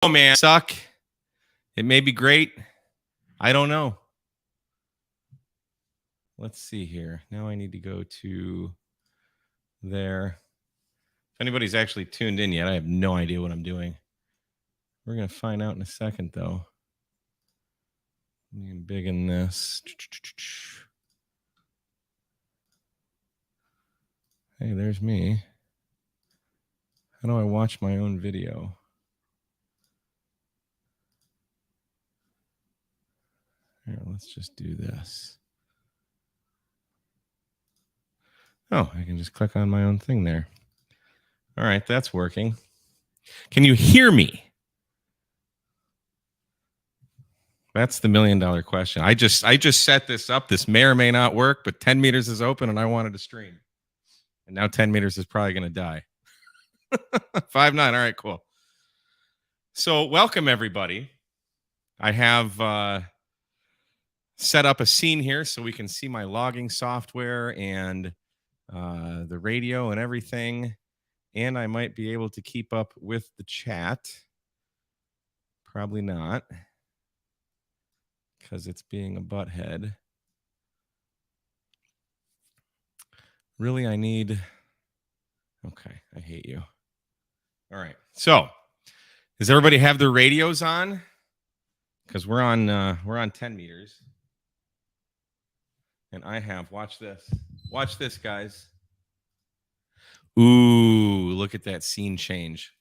Oh man, suck. It may be great. I don't know. Let's see here. Now I need to go to there. If anybody's actually tuned in yet, I have no idea what I'm doing. We're going to find out in a second, though. Let me big in this. Hey, there's me. How do I watch my own video? Here, let's just do this. Oh, I can just click on my own thing there. All right, that's working. Can you hear me? That's the $1 million question. I just set this up. This may or may not work, but 10 meters is open and I wanted to stream. And now 10 meters is probably going to die. 5'9". All right, cool. So welcome, everybody. I have set up a scene here so we can see my logging software and the radio and everything. And I might be able to keep up with the chat. Probably not, because it's being a butthead. Really, I need... Okay, I hate you. All right, so does everybody have their radios on? Because we're on 10 meters. And I have, watch this. Watch this, guys. Ooh, look at that scene change.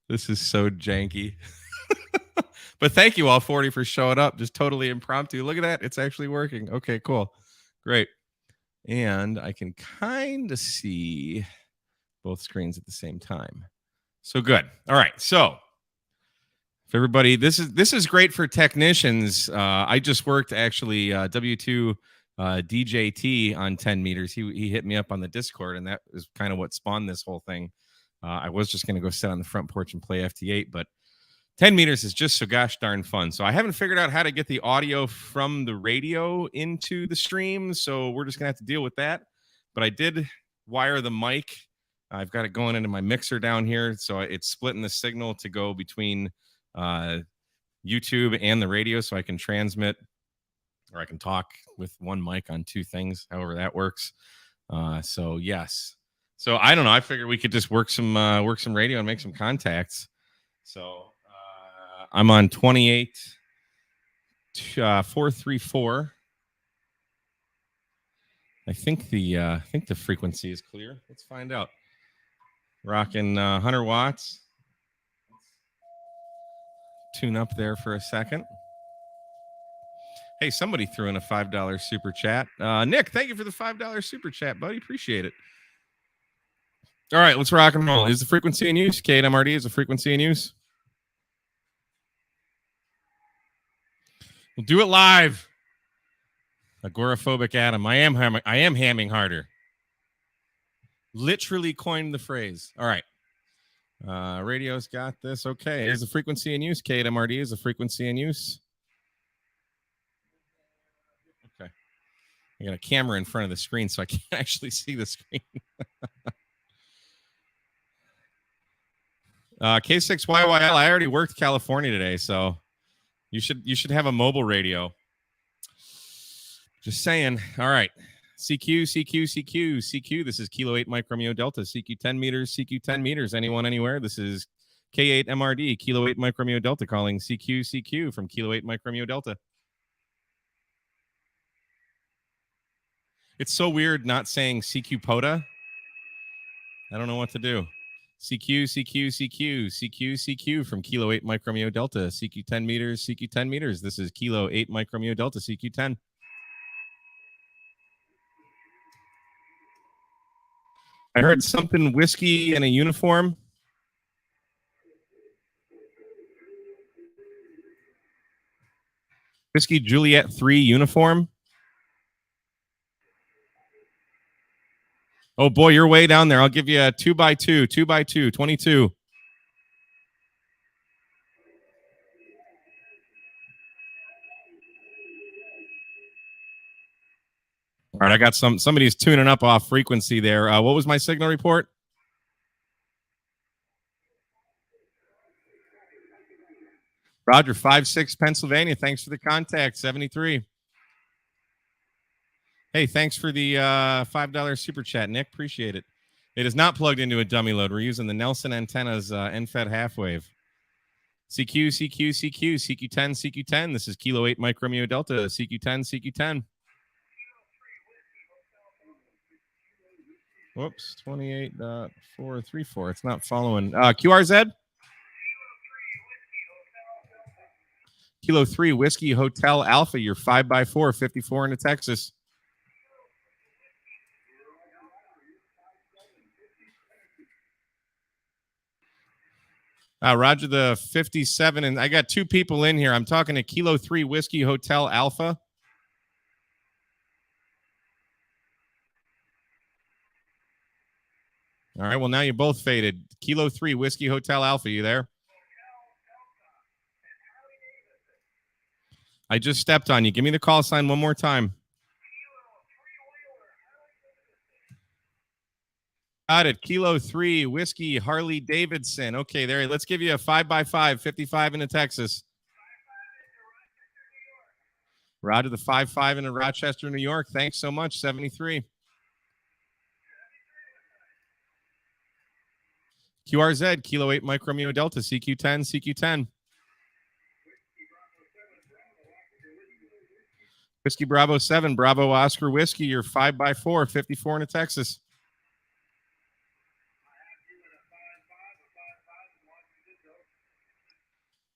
This is so janky. But thank you all 40 for showing up. Just totally impromptu. Look at that. It's actually working. Okay, cool. Great. And I can kind of see both screens at the same time. So good. All right. So if everybody, this is great for technicians. I just worked actually W2 DJT on 10 meters. He hit me up on the Discord, and that is kind of what spawned this whole thing. I was just going to go sit on the front porch and play FT8, but 10 meters is just so gosh darn fun. So I haven't figured out how to get the audio from the radio into the stream, so we're just going to have to deal with that. But I did wire the mic. I've got it going into my mixer down here, so it's splitting the signal to go between YouTube and the radio, so I can transmit, or I can talk with one mic on two things, however that works. So yes. So I don't know. I figured we could just work some radio and make some contacts. So I'm on 28.434. I think the frequency is clear. Let's find out. Rocking 100 watts. Tune up there for a second. Hey, somebody threw in a $5 super chat. Nick, thank you for the $5 super chat, buddy. Appreciate it. All right, let's rock and roll. Is the frequency in use? K8MRD, is the frequency in use? We'll do it live. Agoraphobic Adam. I am hamming harder. Literally coined the phrase. All right. Radio's got this. Okay. Is the frequency in use? K8MRD, is the frequency in use? Okay. I got a camera in front of the screen, so I can't actually see the screen. K6YYL, I already worked California today, so you should have a mobile radio. Just saying. All right. CQ, CQ, CQ, CQ. This is Kilo 8 Mike Romeo Delta. CQ 10 meters, CQ 10 meters. Anyone, anywhere. This is K8MRD, Kilo 8 Mike Romeo Delta, calling CQ, CQ from Kilo 8 Mike Romeo Delta. It's so weird not saying CQ POTA. I don't know what to do. CQ, CQ, CQ, CQ, CQ from Kilo 8 Mike Romeo Delta. CQ 10 meters, CQ 10 meters. This is Kilo 8 Mike Romeo Delta, CQ 10. I heard something whiskey in a uniform. Whiskey Juliet 3 uniform. Oh boy, you're way down there. I'll give you a 2x2, 2x2, 22. All right, I got somebody's tuning up off frequency there. What was my signal report? Roger, 5-6 Pennsylvania. Thanks for the contact, 73. Hey, thanks for the $5 super chat, Nick. Appreciate it. It is not plugged into a dummy load. We're using the Nelson Antennas NFED half wave. CQ, CQ, CQ, CQ10, CQ10. This is Kilo 8 Mike Romeo Delta, CQ10, CQ10. Whoops, 28.434. It's not following. QRZ? Kilo 3 Whiskey Hotel Alpha, you're 5x4, 54 into Texas. Roger the 57, and I got two people in here. I'm talking to Kilo 3 Whiskey Hotel Alpha. All right, well, now you both faded. Kilo 3 Whiskey Hotel Alpha, you there? I just stepped on you. Give me the call sign one more time. Got it. Kilo 3 Whiskey Harley Davidson. Okay, there. Let's give you a 5x5, 55 into Texas. Roger the 5-5 into Rochester, New York. Thanks so much. 73. QRZ, Kilo 8 Mike Romeo Delta, CQ10, CQ10. Whiskey Bravo 7, Bravo Oscar Whiskey, you're 5x4, 54 into Texas.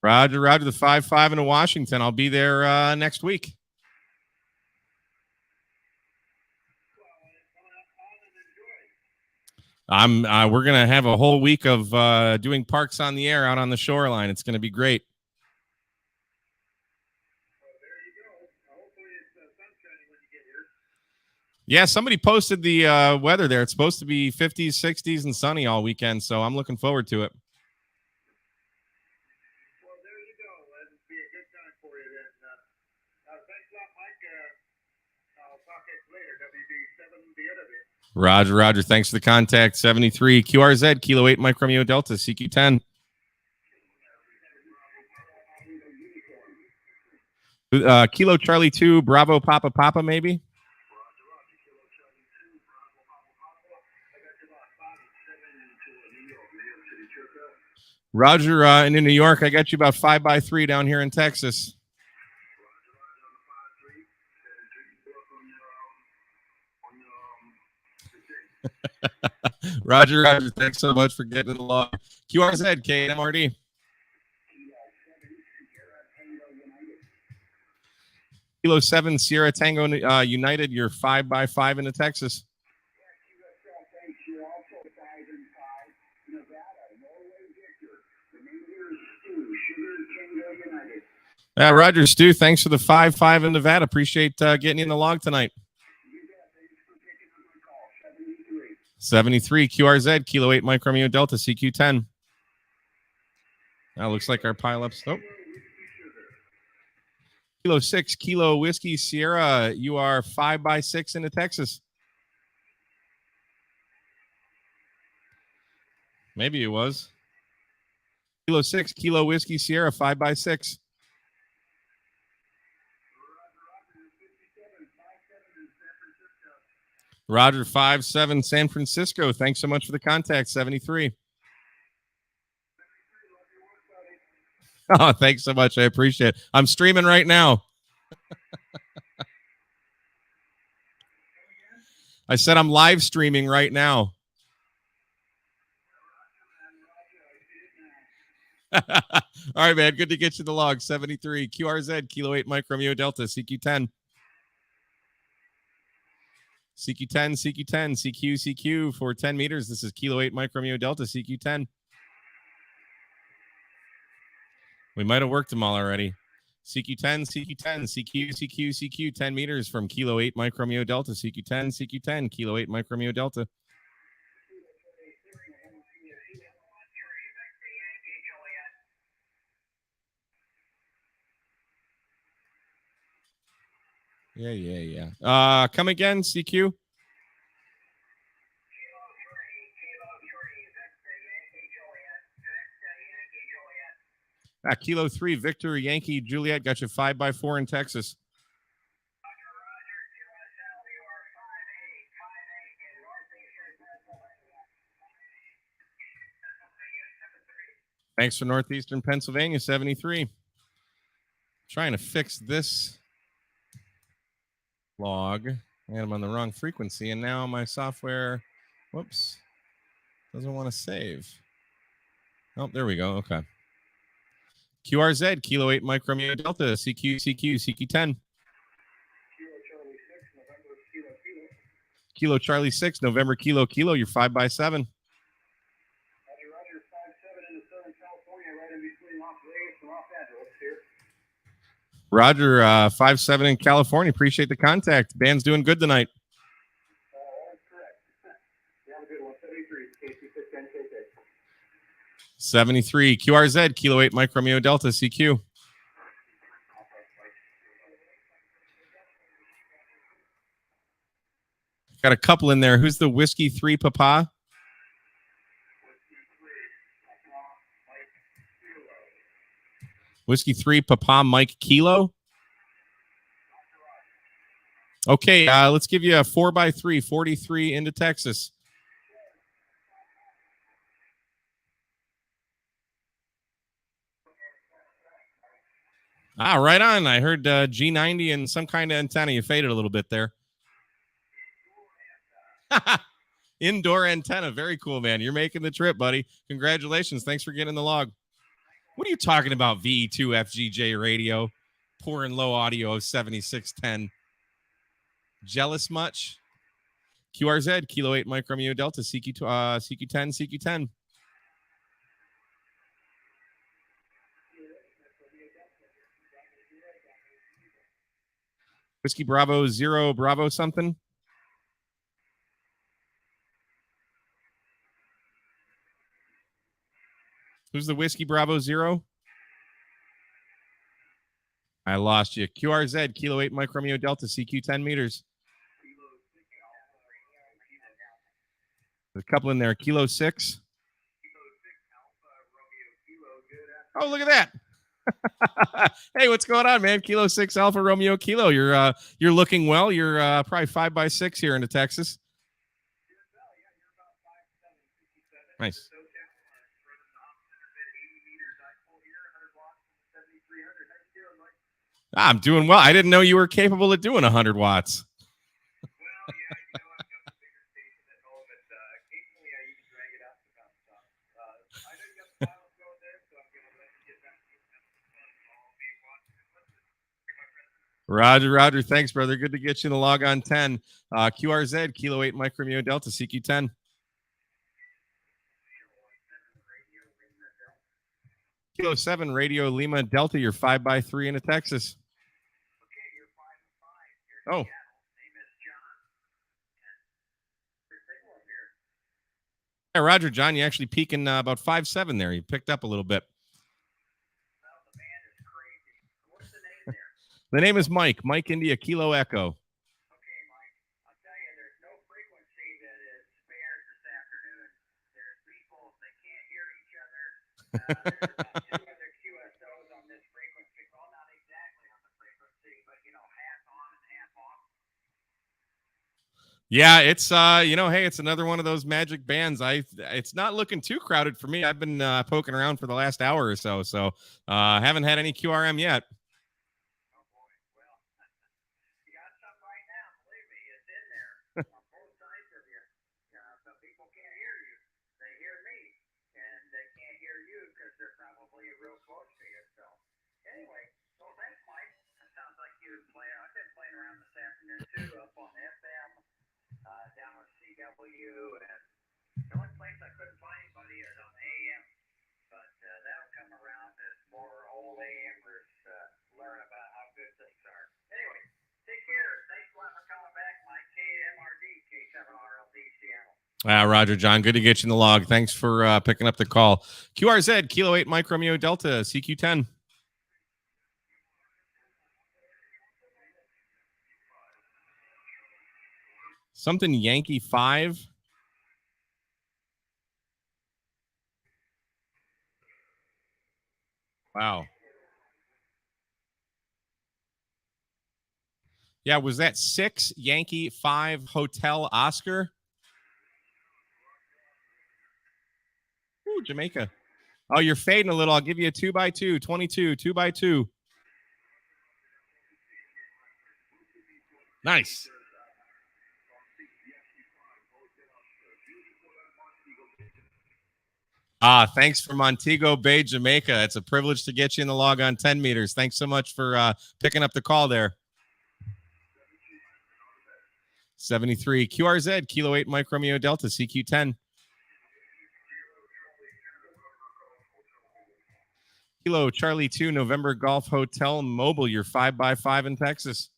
Roger, the 5-5 into Washington. I'll be there next week. We're gonna have a whole week of doing parks on the air out on the shoreline. It's gonna be great. Yeah, somebody posted the weather there. It's supposed to be 50s, 60s, and sunny all weekend, so I'm looking forward to it. Well, there you go. That'll be a good time for you then. Thanks a lot, Mike. I'll talk to you later. WB7, the other bit. Roger. Thanks for the contact. 73. QRZ, Kilo 8 Mike Romeo Delta, CQ10. Kilo Charlie 2, Bravo Papa, maybe? Roger, in New York, I got you about 5x3 down here in Texas. Roger. Thanks so much for getting along. QRZ, KMRD. Kilo 7 Sierra Tango United, you're 5x5 into Texas. Roger, Stu, thanks for the 5-5 in Nevada. Appreciate getting in the log tonight. 73 QRZ, Kilo 8 Mike Romeo Delta, CQ10. That looks like our pileups. Oh. Kilo 6 Kilo Whiskey Sierra, you are 5x6 into Texas. Maybe it was. Kilo 6 Kilo Whiskey Sierra, 5x6. Roger, 5-7 San Francisco. Thanks so much for the contact. 73. Oh, thanks so much. I appreciate it. I'm streaming right now. I said I'm live streaming right now. All right, man. Good to get you the log. 73 QRZ, Kilo 8 Mike Romeo Delta, CQ10. CQ10, CQ for 10 meters. This is Kilo 8 Mike Romeo Delta, CQ10. We might have worked them all already. CQ10, CQ, 10 meters from Kilo 8 Mike Romeo Delta, CQ10, Kilo 8 Mike Romeo Delta. Yeah. Come again, CQ. Kilo 3, Victor, Yankee, Juliet, got you 5x4 in Texas. Thanks for Northeastern Pennsylvania, 73. Trying to fix this log. I had them on the wrong frequency, and now my software, whoops, doesn't want to save. Oh, there we go. Okay. QRZ, Kilo 8, Mike Romeo Delta, CQ, CQ, CQ10. Kilo Charlie 6, November Kilo Kilo, you're 5x7. Roger, 5-7 in California. Appreciate the contact. Band's doing good tonight. That's correct. You have a good one. 73, QRZ, Kilo 8, Mike Romeo Delta, CQ. Got a couple in there. Who's the Whiskey 3 Papa? Whiskey 3 Papa Mike Kilo. Okay, let's give you a 4x3, 43 into Texas. Right on. I heard G90 and some kind of antenna. You faded a little bit there. Indoor antenna. Very cool, man. You're making the trip, buddy. Congratulations. Thanks for getting the log. What are you talking about, VE2 FGJ radio? Poor and low audio of 7610. Jealous much? QRZ, Kilo 8, Mike Romeo Delta, CQ10, CQ10. Whiskey Bravo 0, Bravo something. Who's the Whiskey Bravo 0? I lost you. QRZ, Kilo 8, Mike Romeo Delta, CQ 10 meters. There's a couple in there. Kilo 6. Oh, look at that. Hey, what's going on, man? Kilo 6 Alpha Romeo Kilo. You're looking well. You're probably 5x6 here into Texas. Nice. I'm doing well. I didn't know you were capable of doing 100 watts. Roger. Thanks, brother. Good to get you in the log on 10. QRZ, Kilo 8, Mike Romeo Delta, CQ10. Kilo 7, Radio Lima Delta, you're 5x3 into Texas. Oh. Yeah, Roger, John, you actually peaking about 5'7" there. You picked up a little bit. The name is Mike. Mike India Kilo Echo. Okay, Mike. I'll tell you, there's no frequency that is spared this afternoon. There's people, they can't hear each other. There's about 2 other QSOs on this frequency. Well, not exactly on the frequency, but, half on and half off. Yeah, it's, hey, it's another one of those magic bands. It's not looking too crowded for me. I've been poking around for the last hour or so, haven't had any QRM yet. Around this afternoon too, up on FM, down on CW, and the only place I couldn't find anybody is on AM, but that'll come around as more old AMers learn about how good things are. Anyway, take care. Thanks a lot for coming back, Mike. KMRD, K7RLD, Seattle. Roger, John, good to get you in the log. Thanks for picking up the call. QRZ, Kilo 8, Mike Romeo Delta, CQ10. Something Yankee 5. Wow. Yeah, was that 6 Yankee 5 Hotel Oscar? Ooh, Jamaica. Oh, you're fading a little. I'll give you a 2x2, 22, 2x2. Nice. Thanks for Montego Bay, Jamaica. It's a privilege to get you in the log on 10 meters. Thanks so much for picking up the call there. 73 QRZ, Kilo 8 Mike Romeo Delta, CQ10. Kilo Charlie 2, November Golf Hotel Mobile, your 5x5 in Texas.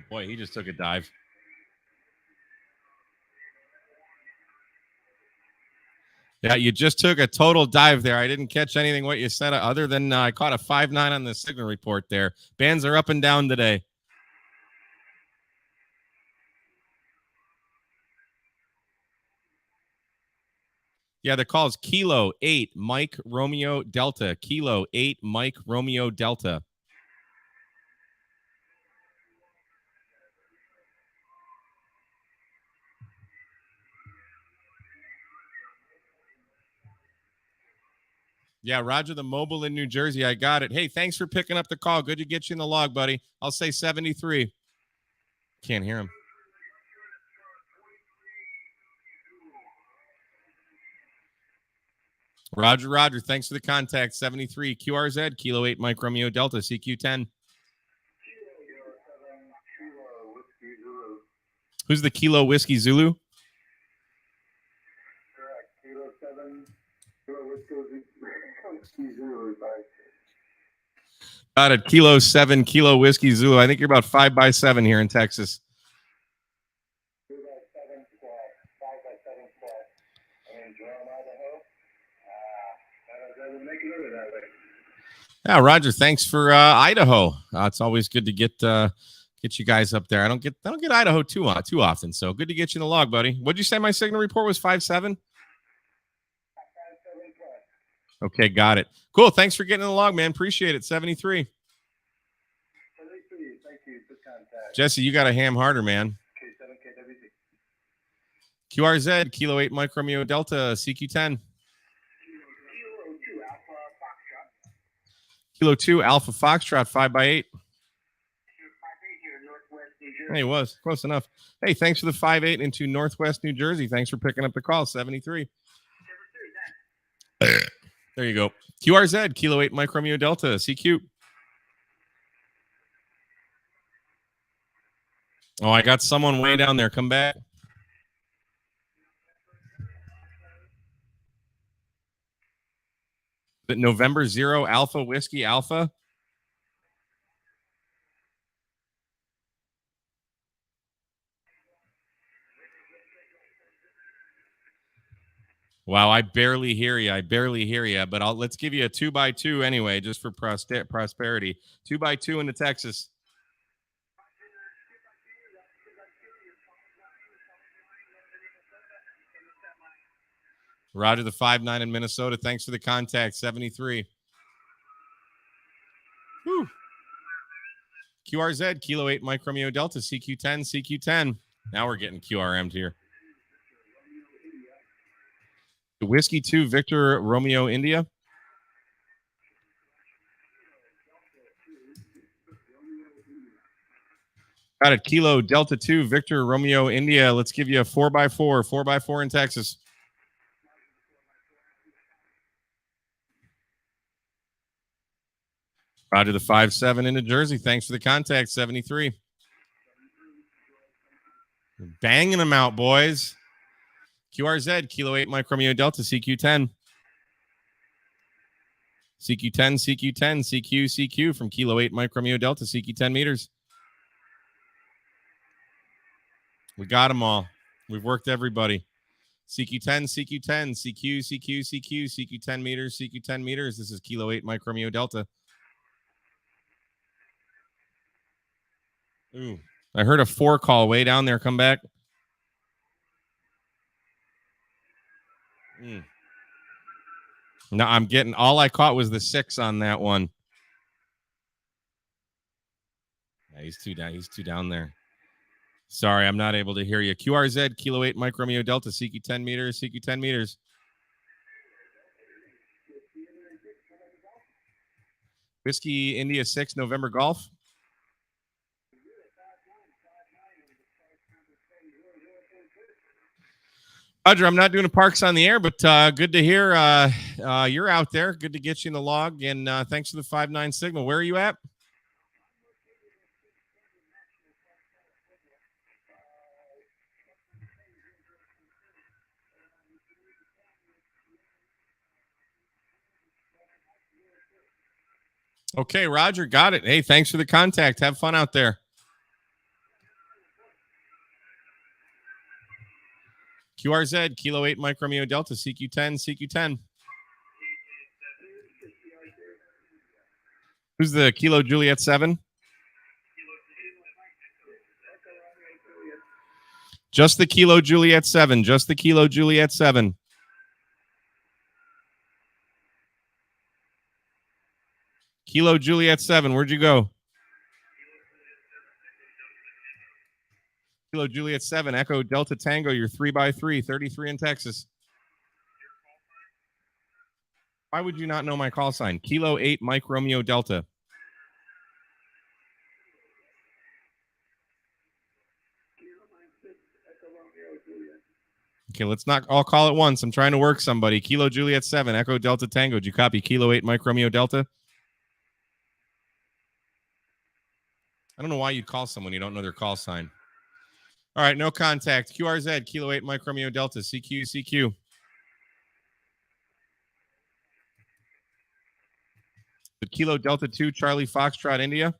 Boy, he just took a dive. Yeah, you just took a total dive there. I didn't catch anything what you said other than I caught a 5.9 on the signal report there. Bands are up and down today. Yeah, the call is Kilo 8 Mike Romeo Delta. Kilo 8 Mike Romeo Delta. Yeah, Roger the mobile in New Jersey. I got it. Hey, thanks for picking up the call. Good to get you in the log, buddy. I'll say 73. Can't hear him. Roger. Thanks for the contact. 73 QRZ, Kilo 8 Mike Romeo Delta, CQ10. Who's the Kilo Whiskey Zulu? Kilo 7, Kilo Whiskey Zulu. Got it. Kilo 7, Kilo Whiskey Zulu. I think you're about 5x7 here in Texas. 2x7 squat, 5x7 squat. And Jerome, Idaho. Doesn't make it over that way. Yeah, Roger. Thanks for Idaho. It's always good to get you guys up there. I don't get Idaho too often, so good to get you in the log, buddy. What'd you say my signal report was 5.7? Okay, got it. Cool. Thanks for getting in the log, man. Appreciate it. 73. 73. Thank you. Good contact. Jesse, you got to ham harder, man. K7 KWZ. QRZ, Kilo 8 Mike Romeo Delta, CQ10. Kilo 2 Alpha Foxtrot, 5x8. Hey, it was close enough. Hey, thanks for the 5.8 into Northwest New Jersey. Thanks for picking up the call. 73. There you go. QRZ, Kilo 8 Mike Romeo Delta, CQ. Oh, I got someone way down there. Come back. But November 0 Alpha Whiskey Alpha. Wow, I barely hear you. But let's give you a 2x2 anyway, just for prosperity. 2x2 into Texas. Roger the 5.9 in Minnesota. Thanks for the contact. 73. Whew. QRZ, Kilo 8 Mike Romeo Delta, CQ10. Now we're getting QRM'd here. Whiskey 2, Victor Romeo India. Got it. Kilo Delta 2, Victor Romeo India. Let's give you a 4x4 in Texas. Roger the 5.7 into Jersey. Thanks for the contact. 73. Banging them out, boys. QRZ, Kilo 8 Mike Romeo Delta, CQ10. CQ from Kilo 8 Mike Romeo Delta, CQ10 meters. We got them all. We've worked everybody. CQ10, CQ10 meters, CQ10 meters. This is Kilo 8 Mike Romeo Delta. Ooh, I heard a 4 call way down there. Come back. No, I'm getting, all I caught was the 6 on that one. Yeah, he's too down there. Sorry, I'm not able to hear you. QRZ, Kilo 8, Mike Romeo Delta, CQ 10 meters, CQ 10 meters. Whiskey India 6, November Golf. Roger, I'm not doing a Parks on the air, but good to hear you're out there. Good to get you in the log, and thanks for the 5-9 signal. Where are you at? Okay, Roger, got it. Hey, thanks for the contact. Have fun out there. QRZ, Kilo 8, Mike Romeo Delta, CQ10, CQ10. Who's the Kilo Juliet 7? Just the Kilo Juliet 7. Just the Kilo Juliet 7. Kilo Juliet 7. Where'd you go? Kilo Juliet 7. Echo Delta Tango. You're 3x3. 33 in Texas. Why would you not know my call sign? Kilo 8 Mike Romeo Delta. Okay, let's not all call at once. I'm trying to work somebody. Kilo Juliet 7, Echo Delta Tango. Did you copy? Kilo 8 Mike Romeo Delta? I don't know why you'd call someone you don't know their call sign. All right, no contact. QRZ, Kilo 8 Mike Romeo Delta. CQ, CQ. The Kilo Delta 2 Charlie Foxtrot India.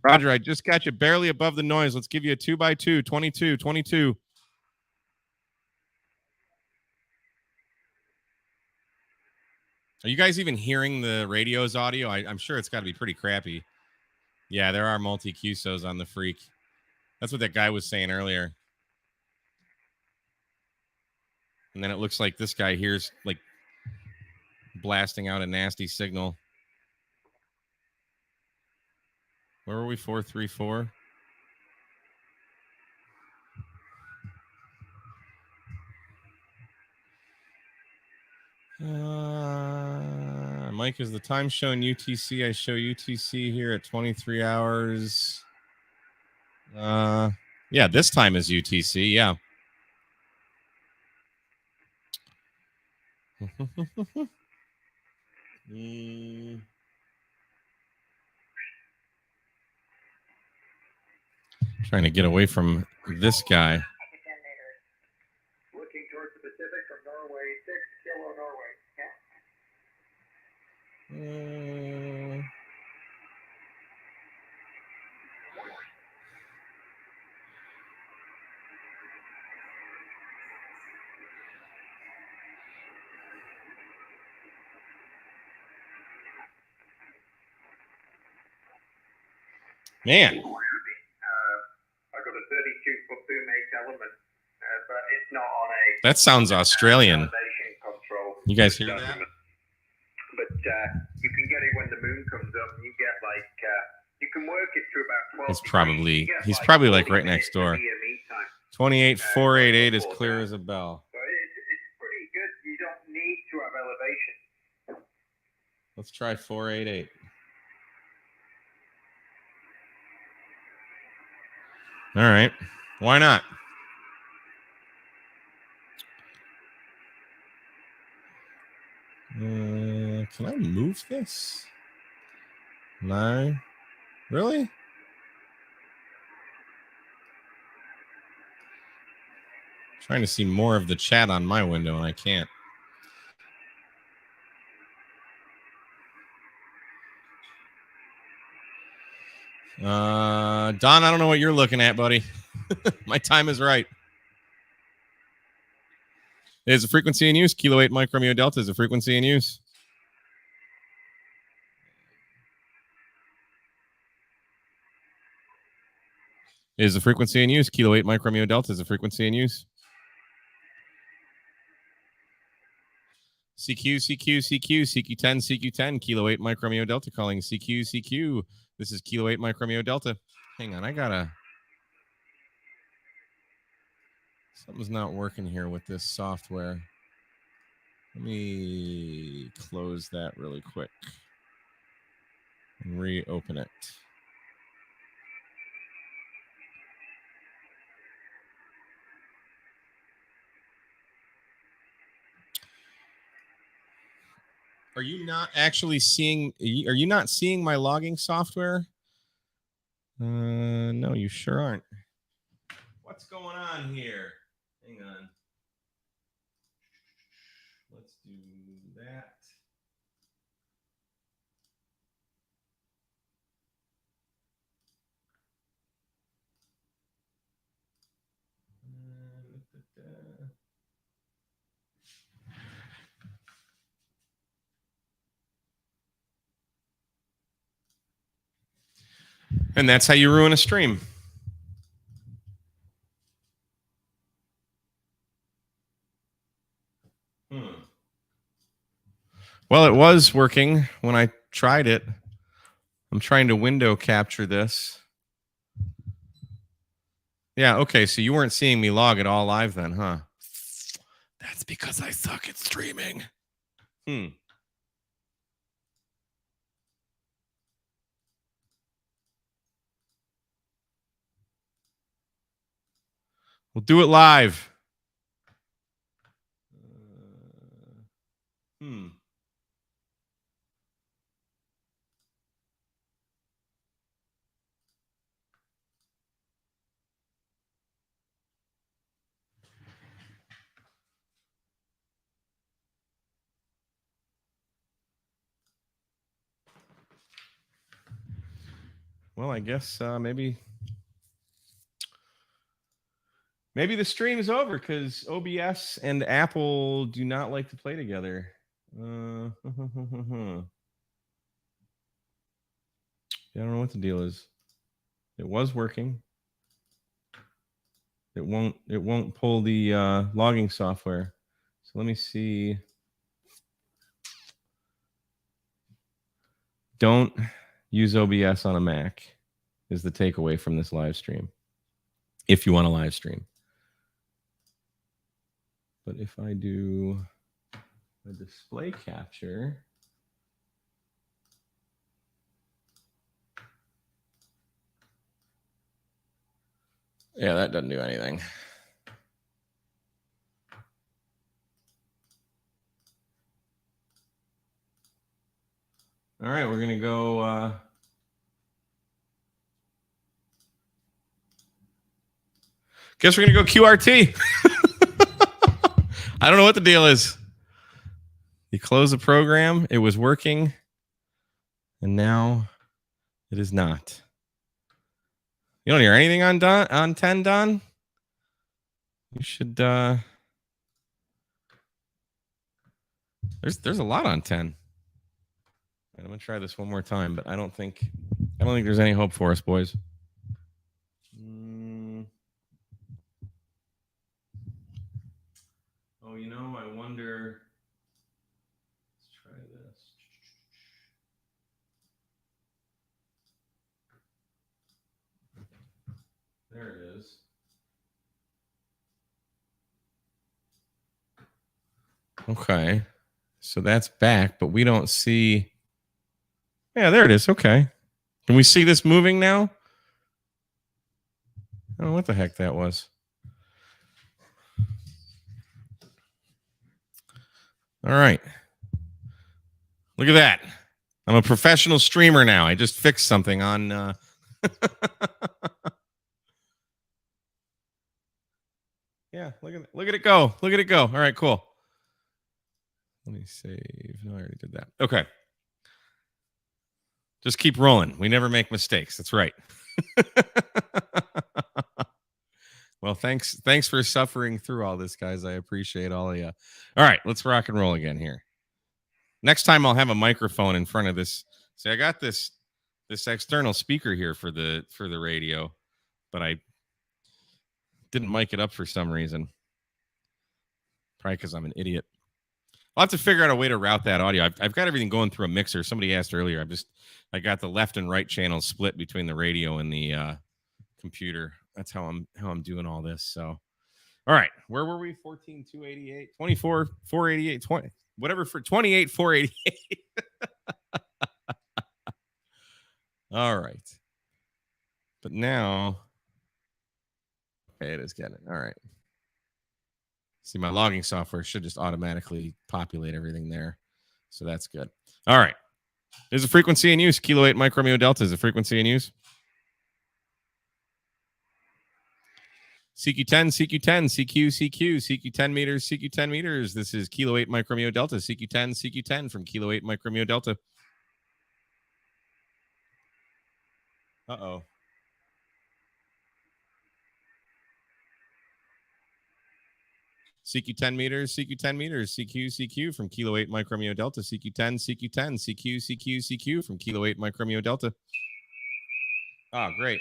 Roger, I just got you barely above the noise. Let's give you a 2x2, 22, 22. Are you guys even hearing the radio's audio? I'm sure it's got to be pretty crappy. Yeah, there are multi-QSOs on the Freak. That's what that guy was saying earlier. And then it looks like this guy here's like blasting out a nasty signal. Where were we? 434. Mike, is the time showing UTC? I show UTC here at 23 hours. Yeah, this time is UTC. Yeah. Trying to get away from this guy. Looking towards the Pacific from Norway, 6 Kilo Norway. Man. I got a 32-foot boom 8 element, but it's not on a. That sounds Australian. Elevation control. You guys hear that? But you can get it when the moon comes up. And you get like you can work it to about 12. He's probably like right next door. 28,488 is clear as a bell. So it's pretty good. You don't need to have elevation. Let's try 488. All right. Why not? Can I move this? No. Really? Trying to see more of the chat on my window and I can't. Don, I don't know what you're looking at, buddy. My time is right. Is a frequency in use. Kilo 8 Mike Romeo Delta is a frequency in use. Is the frequency in use. Kilo 8 Mike Romeo Delta is the frequency in use. CQ10, CQ10, Kilo 8 Mike Romeo Delta calling CQ. This is Kilo 8 Mike Romeo Delta. Hang on, something's not working here with this software. Let me close that really quick and reopen it. Are you not actually seeing? Are you not seeing my logging software? No, you sure aren't. What's going on here? Hang on. Let's do that. And that's how you ruin a stream. Well, it was working when I tried it. I'm trying to window capture this. Yeah, okay, so you weren't seeing me log it all live then, huh? That's because I suck at streaming. We'll do it live. Well, I guess maybe the stream is over because OBS and Apple do not like to play together. I don't know what the deal is. It was working. It won't pull the logging software. So let me see. Don't use OBS on a Mac is the takeaway from this live stream. If you want to live stream. But if I do a display capture, yeah, that doesn't do anything. All right, we're going to go. Guess we're going to go QRT. I don't know what the deal is. You close the program. It was working. And now it is not. You don't hear anything on 10, Don? You should. There's a lot on 10. I'm going to try this one more time, but I don't think there's any hope for us, boys. Oh, I wonder. Let's try this. There it is. Okay. So that's back, but we don't see. Yeah, there it is. Okay. Can we see this moving now? I don't know what the heck that was. All right. Look at that. I'm a professional streamer now. I just fixed something on. Yeah, look at it go. Look at it go. All right, cool. Let me save. No, I already did that. Okay. Just keep rolling. We never make mistakes. That's right. Well, thanks for suffering through all this, guys. I appreciate all of you. All right, let's rock and roll again here. Next time I'll have a microphone in front of this. See, I got this external speaker here for the radio, but I Didn't mic it up for some reason. Probably because I'm an idiot. I'll have to figure out a way to route that audio. I've got everything going through a mixer. Somebody asked earlier. I got the left and right channels split between the radio and the computer. That's how I'm doing all this. So, all right, where were we? 14,288, 24, 488, 20, whatever for 28, 488. All right, but now, okay, it is getting all right. See, my logging software should just automatically populate everything there. So that's good. All right. There's a frequency in use. Kilo 8 Mike Romeo Delta is a frequency in use. CQ10, CQ10, CQ, CQ, CQ 10 meters, CQ 10 meters. This is Kilo 8 Mike Romeo Delta, CQ10, CQ 10 from Kilo 8 Mike Romeo Delta. Uh-oh. CQ 10 meters, CQ 10 meters, CQ, CQ from Kilo 8 Mike Romeo Delta, CQ10, CQ10, CQ, CQ, CQ from Kilo 8 Mike Romeo Delta. Oh, great.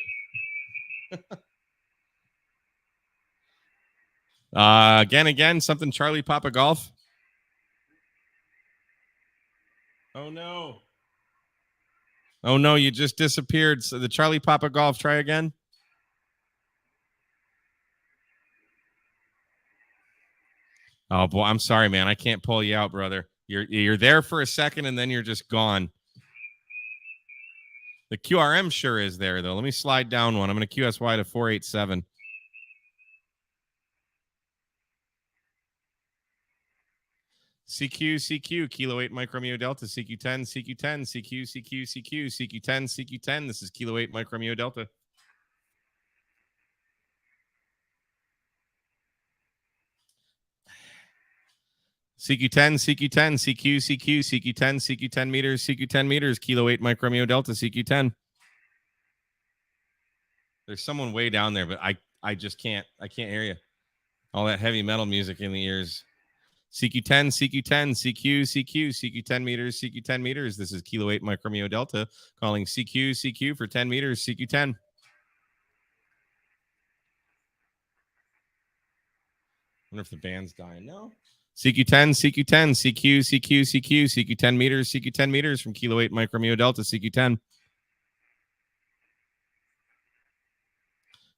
Again, something Charlie Papa Golf. Oh, no. Oh, no, you just disappeared. So the Charlie Papa Golf, try again. Oh, boy, I'm sorry, man. I can't pull you out, brother. You're there for a second, and then you're just gone. The QRM sure is there, though. Let me slide down one. I'm going to QSY to 487. CQ, CQ, Kilo 8 Mike Romeo Delta, CQ10, CQ10, CQ, CQ, CQ, CQ10, CQ10. This is Kilo 8 Mike Romeo Delta. CQ10, CQ10, CQ, CQ, CQ10, CQ10 meters, CQ10 meters, Kilo 8 Mike Romeo Delta, CQ10. There's someone way down there, but I just can't hear you. All that heavy metal music in the ears. CQ10, CQ10, CQ, CQ, CQ10 meters, CQ10 meters. This is Kilo 8 Mike Romeo Delta calling CQ, CQ for 10 meters, CQ10. Wonder if the band's dying. No. CQ10, CQ10, CQ, CQ, CQ, CQ10 meters, CQ10 meters from Kilo 8 Mike Romeo Delta, CQ10.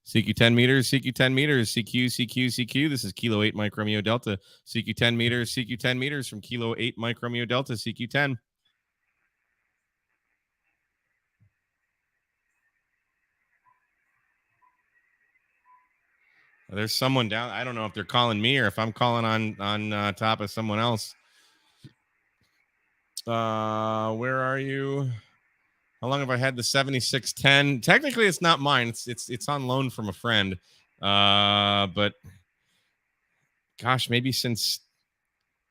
CQ10 meters, CQ10 meters, CQ, CQ, CQ. This is Kilo 8 Mike Romeo Delta, CQ10 meters, CQ10 meters from Kilo 8 Mike Romeo Delta, CQ10. There's someone down. I don't know if they're calling me or if I'm calling on top of someone else. Where are you? How long have I had the 7610? Technically, it's not mine. It's on loan from a friend. But gosh, maybe since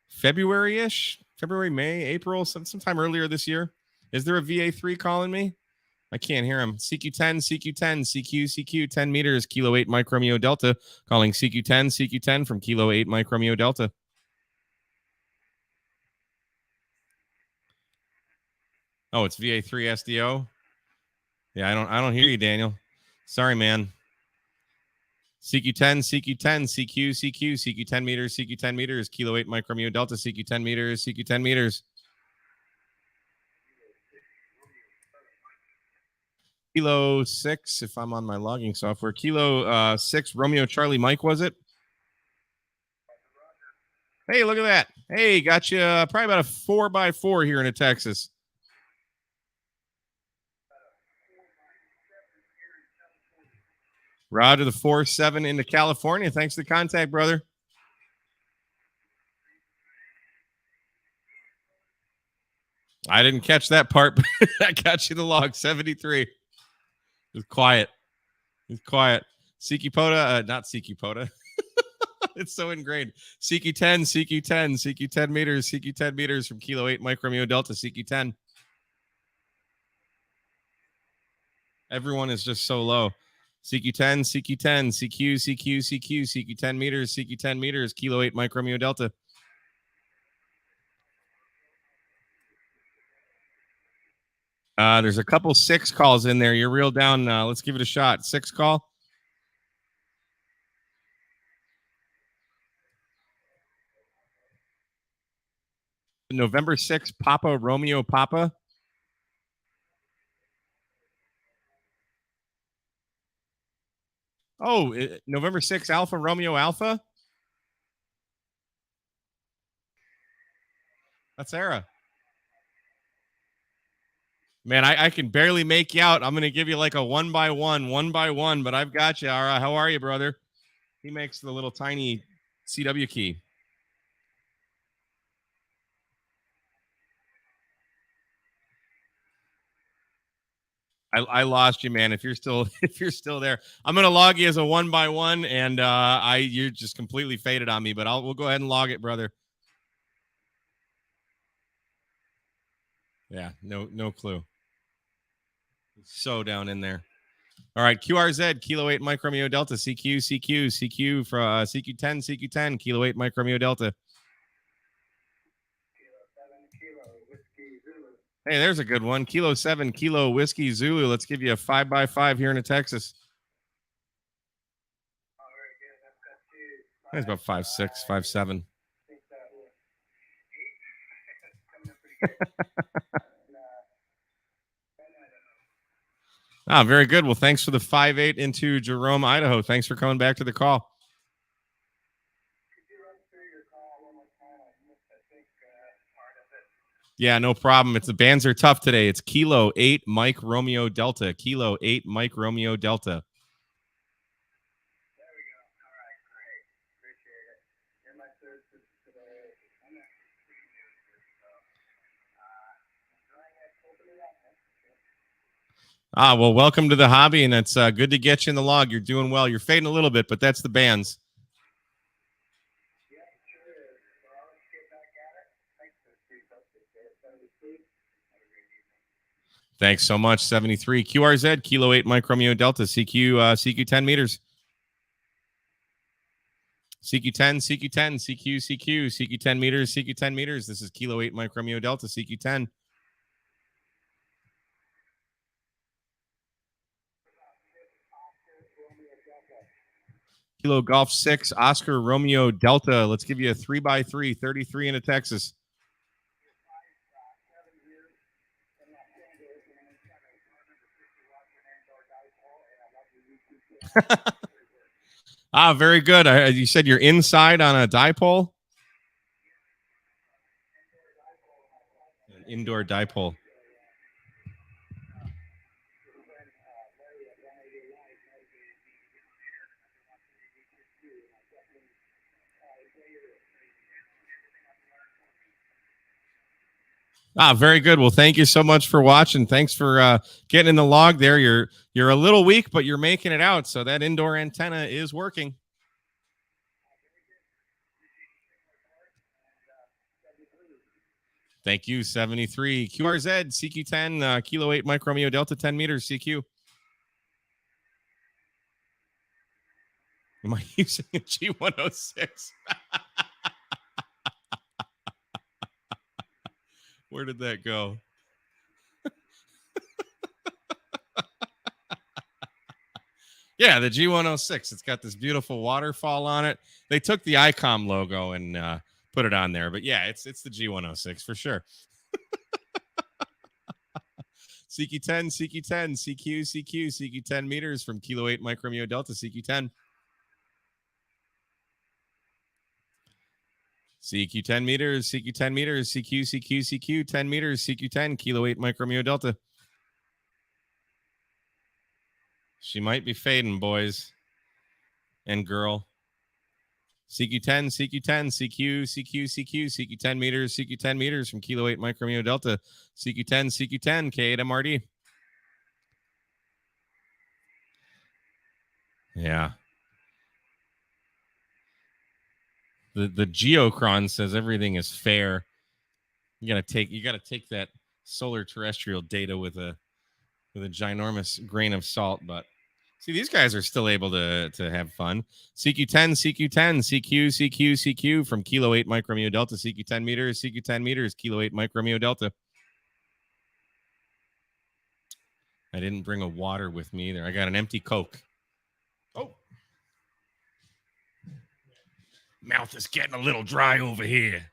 February-ish, February, May, April, sometime earlier this year. Is there a VA3 calling me? I can't hear him. CQ10, CQ10, CQ, CQ, 10 meters, Kilo 8 Mike Romeo Delta, calling CQ10, CQ10 from Kilo 8 Mike Romeo Delta. Oh, it's VA3 SDO. Yeah, I don't hear you, Daniel. Sorry, man. CQ10, CQ10, CQ, CQ, CQ 10 meters, CQ 10 meters, Kilo 8 Mike Romeo Delta, CQ 10 meters, CQ 10 meters. Kilo 6, if I'm on my logging software. Kilo 6, Romeo Charlie Mike, was it? Hey, look at that. Hey, got you probably about a 4x4 here in Texas. Roger the 4-7 into California. Thanks for the contact, brother. I didn't catch that part, but I got you the log. 73. It was quiet. It's quiet. CQ POTA, not CQ POTA. It's so ingrained. CQ10, CQ10, CQ 10 meters, CQ 10 meters from Kilo 8 Mike Romeo Delta, CQ 10. Everyone is just so low. CQ10, CQ10, CQ, CQ, CQ, CQ 10 meters, CQ 10 meters, Kilo 8 Mike Romeo Delta. There's a couple 6 calls in there. You're real down. Let's give it a shot. 6 call. November 6th, Papa Romeo Papa. Oh, November 6th, Alpha Romeo Alpha. That's Sarah. Man, I can barely make you out. I'm going to give you like a one by one, but I've got you. All right. How are you, brother? He makes the little tiny CW key. I lost you, man. If you're still there, I'm gonna log you as a one by one, and you're just completely faded on me. But we'll go ahead and log it, brother. Yeah, no clue. So down in there. All right, QRZ, Kilo 8 Mike Romeo Delta, CQ for CQ10, Kilo 8 Mike Romeo Delta. Hey, there's a good one. Kilo 7, Kilo Whiskey Zulu. Let's give you a 5x5 here in Texas. That's about 5'6", 5'7". Very good. Well, thanks for the 5'8" into Jerome, Idaho. Thanks for coming back to the call. Yeah, no problem. The bands are tough today. It's Kilo 8 Mike Romeo Delta. Kilo 8 Mike Romeo Delta. There we go. All right, great. Appreciate it. You're my third today. I'm not well, welcome to the hobby, and it's good to get you in the log. You're doing well. You're fading a little bit, but that's the bands. Yeah, sure is. Well, let's get back at it. Thanks for the free subject there. 73. Have a great evening. Thanks so much. 73 QRZ, Kilo 8 Mike Romeo Delta, CQ 10 meters. CQ10, CQ 10 meters, CQ 10 meters. This is Kilo 8 Mike Romeo Delta, CQ 10. Kilo Golf 6, Oscar Romeo Delta. Let's give you a 3x3, 33 into Texas. Very good. You said you're inside on a dipole? An indoor dipole. Very good. Well, thank you so much for watching. Thanks for getting in the log there. You're a little weak, but you're making it out. So that indoor antenna is working. Thank you, 73. QRZ, CQ10, Kilo 8 Mike Romeo Delta, 10 meters, CQ. Am I using a G106? Where did that go? Yeah, the G106. It's got this beautiful waterfall on it. They took the ICOM logo and put it on there. But yeah, it's the G106 for sure. CQ10, CQ 10 meters from Kilo 8 Mike Romeo Delta, CQ10. CQ 10 meters, CQ 10 meters, CQ 10 meters, CQ 10, Kilo 8 Mike Romeo Delta. She might be fading, boys and girl. CQ10, CQ 10 meters, CQ 10 meters from Kilo 8 Mike Romeo Delta, CQ10, K8MRD. Yeah. The Geocron says everything is fair. You gotta take that solar terrestrial data with a ginormous grain of salt, but see, these guys are still able to have fun. CQ10, CQ from Kilo 8 Mike Romeo Delta, CQ 10 meters, Kilo 8 Mike Romeo Delta. I didn't bring a water with me either. I got an empty Coke. Oh. Mouth is getting a little dry over here.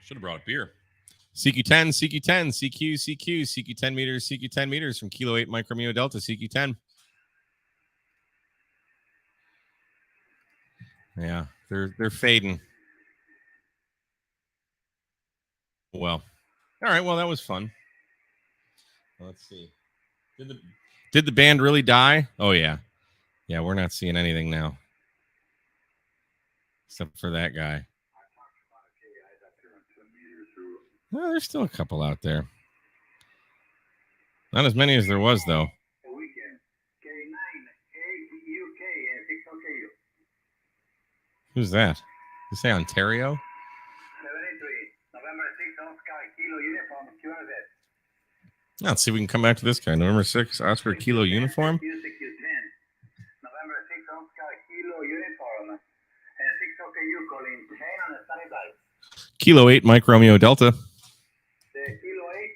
Should have brought a beer. CQ10, CQ10, CQ, CQ, CQ10 meters, CQ10 meters from Kilo 8 Mike Romeo Delta, CQ10. Yeah, they're fading. Well, all right. Well, that was fun. Let's see. Did the band really die? Oh yeah, yeah. We're not seeing anything now, except for that guy. Well, there's still a couple out there. Not as many as there was though. Who's that? You say Ontario? Let's see if we can come back to this guy. November 6th, Oscar Kilo uniform. November 6th, Oscar Kilo uniform. And 6 OKU calling 10 on the sunny side. Kilo 8 Mike Romeo Delta. The Kilo 8?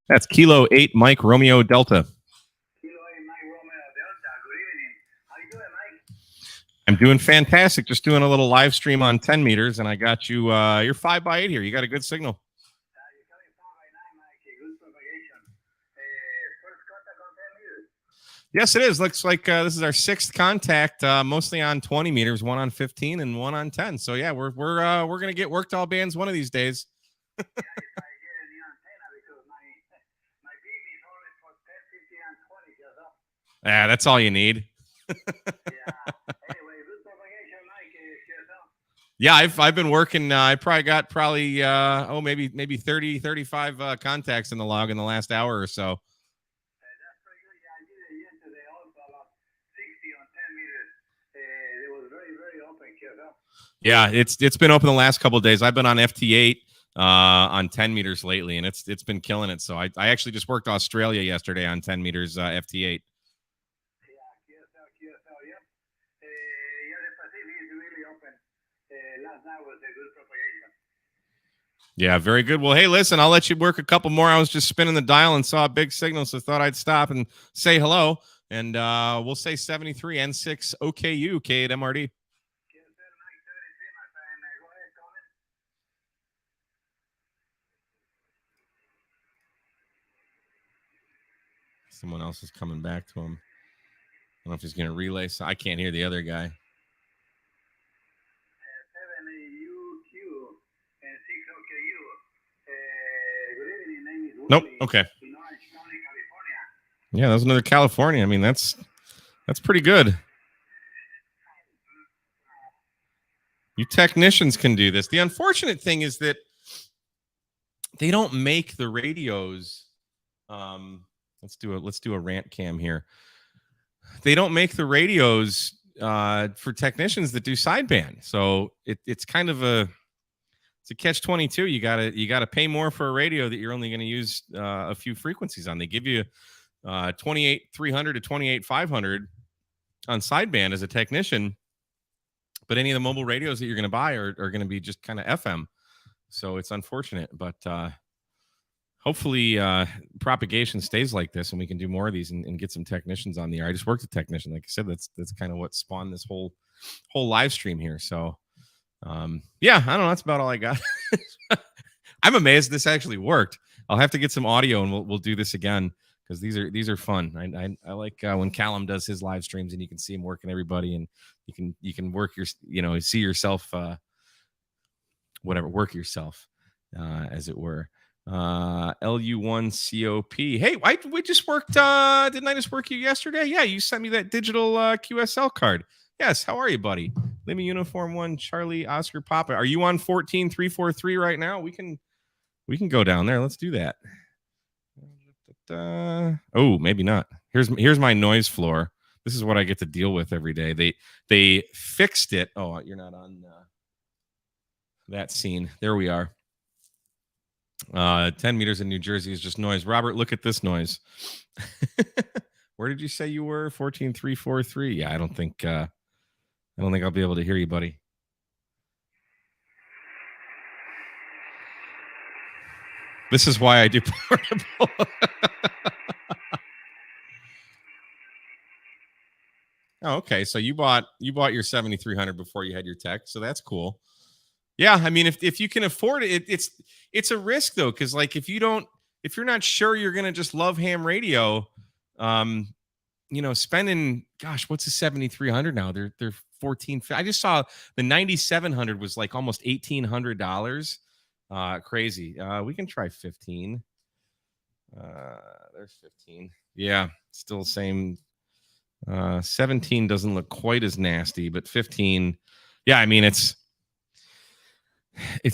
That's Kilo 8 Mike Romeo Delta. Kilo 8 Mike Romeo Delta. Good evening. How you doing, Mike? I'm doing fantastic. Just doing a little live stream on 10 meters, and I got you. You're 5x8 here. You got a good signal. You're coming 5x9, Mike. Good propagation. First contact on 10 meters. Yes, it is. Looks like this is our 6th contact, mostly on 20 meters, one on 15 and one on 10. So yeah, we're gonna get worked all bands one of these days. Yeah, if I get any antenna because my beam is always for 10, 15, and 20 just up. Yeah, that's all you need. Yeah. Anyway, good propagation, Mike. Yourself. Yeah, I've been working. I got maybe 30, 35 contacts in the log in the last hour or so. That's pretty good. Yeah, I did it yesterday also about 60 on 10 meters. It was very, very open here. Yeah, it's been open the last couple of days. I've been on FT8 on 10 meters lately, and it's been killing it. So I actually just worked Australia yesterday on 10 meters FT8. Yep. The Pacific is really open. Last night was a good propagation. Yeah, very good. Well, hey, listen, I'll let you work a couple more. I was just spinning the dial and saw a big signal, so thought I'd stop and say hello. And we'll say 73 N6 OKU K8 MRD. Someone else is coming back to him. I don't know if he's going to relay. So I can't hear the other guy. 7 UQ and 6 OKU. Good evening. Name is Willie. Nope. Okay. In Orange County, California. Yeah, that was another California. I mean, that's pretty good. You technicians can do this. The unfortunate thing is that they don't make the radios. Let's do a rant cam here. They don't make the radios for technicians that do sideband. So it's kind of a catch-22. You gotta pay more for a radio that you're only going to use a few frequencies on. They give you 28,300 to 28,500 on sideband as a technician, but any of the mobile radios that you're going to buy are going to be just kind of FM. So it's unfortunate, but hopefully propagation stays like this and we can do more of these and get some technicians on the air. I just worked a technician. Like I said, that's kind of what spawned this whole live stream here. So yeah, I don't know. That's about all I got. I'm amazed this actually worked. I'll have to get some audio and we'll do this again because these are fun. I like when Callum does his live streams and you can see him working everybody and you can work your, see yourself, work yourself, as it were. LU1COP. Hey, we just worked. Didn't I just work you yesterday? Yeah, you sent me that digital QSL card. Yes. How are you, buddy? Lima Uniform 1 Charlie Oscar Papa. Are you on 14343 right now? We can go down there. Let's do that. Oh, maybe not. Here's my noise floor. This is what I get to deal with every day. They fixed it. Oh, you're not on that scene. There we are. 10 meters in New Jersey is just noise. Robert, look at this noise. Where did you say you were? 14343. Yeah, I don't think I'll be able to hear you, buddy. This is why I do portable. Oh, okay. So you bought your 7300 before you had your tech, so that's cool. Yeah, I mean, if you can afford it, it's a risk though, because like if you're not sure you're gonna just love ham radio, um, spending, gosh, what's a 7,300 now? They're 14. I just saw the 9,700 was like almost $1,800. Crazy. We can try 15. There's 15. Yeah, still same. 17 doesn't look quite as nasty, but 15. Yeah, I mean it's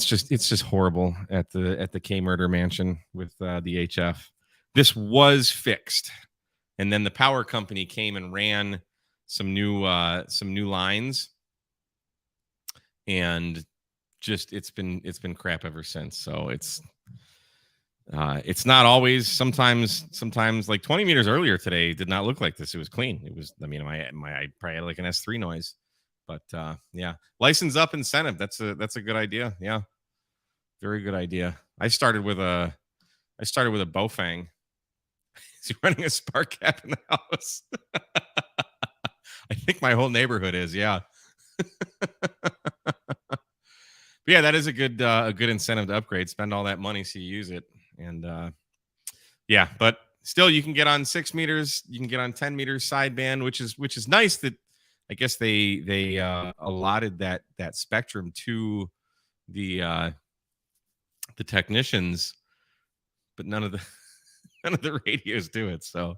just horrible at the K Murder Mansion with the HF. This was fixed, and then the power company came and ran some new lines, and just it's been crap ever since. So it's not always. Sometimes like 20 meters earlier today did not look like this. It was clean. It was. I mean, I probably had like an S3 noise, but yeah, license up incentive. That's a good idea. Yeah, very good idea. I started with a Bofang. Is he running a spark gap in the house? I think my whole neighborhood is. Yeah. But yeah, that is a good incentive to upgrade. Spend all that money so you use it, and yeah. But still, you can get on 6 meters. You can get on 10 meters sideband, which is nice. That I guess they allotted that spectrum to the technicians, but none of the radios do it. So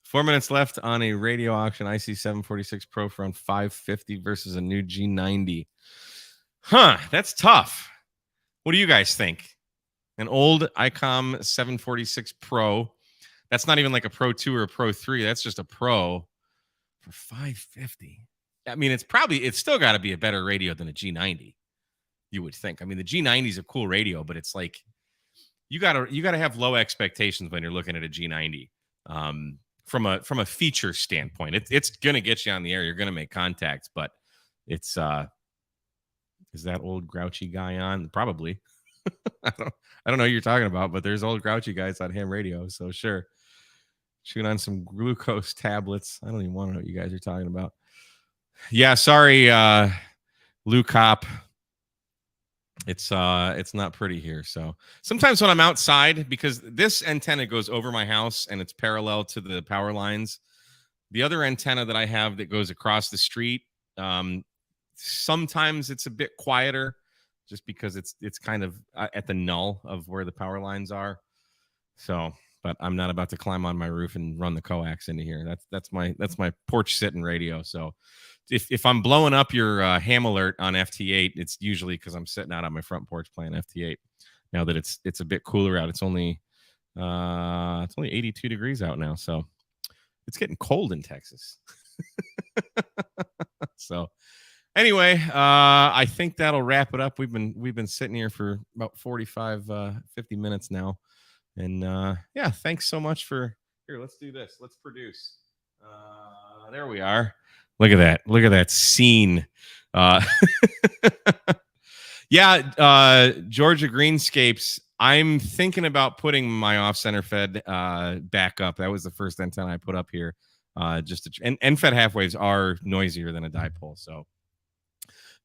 4 minutes left on a radio auction. IC 746 Pro for around 550 versus a new G90. Huh, that's tough. What do you guys think? An old ICOM 746 Pro. That's not even like a Pro 2 or a Pro 3. That's just a Pro for 550. I mean, it's still got to be a better radio than a G90. You would think. I mean, the G90 is a cool radio, but it's like you gotta have low expectations when you're looking at a G90. From a feature standpoint, it's gonna get you on the air. You're gonna make contact, but it's is that old grouchy guy on? Probably. I don't know what you're talking about, but there's old grouchy guys on ham radio, so sure. Chewing on some glucose tablets. I don't even want to know what you guys are talking about. Yeah, sorry, Lou Cop. It's not pretty here. So sometimes when I'm outside, because this antenna goes over my house and it's parallel to the power lines, the other antenna that I have that goes across the street, sometimes it's a bit quieter, just because it's kind of at the null of where the power lines are. So, but I'm not about to climb on my roof and run the coax into here. That's my porch sitting radio. So if I'm blowing up your ham alert on FT8, it's usually because I'm sitting out on my front porch playing FT8. Now that it's a bit cooler out, it's only 82 degrees out now, so it's getting cold in Texas. So anyway, I think that'll wrap it up. We've been sitting here for about 45 50 minutes now, and yeah, thanks so much for here. Let's do this. Let's produce. There we are. Look at that scene. Yeah, Georgia Greenscapes. I'm thinking about putting my off-center fed back up. That was the first antenna I put up here. And end-fed half waves are noisier than a dipole. So,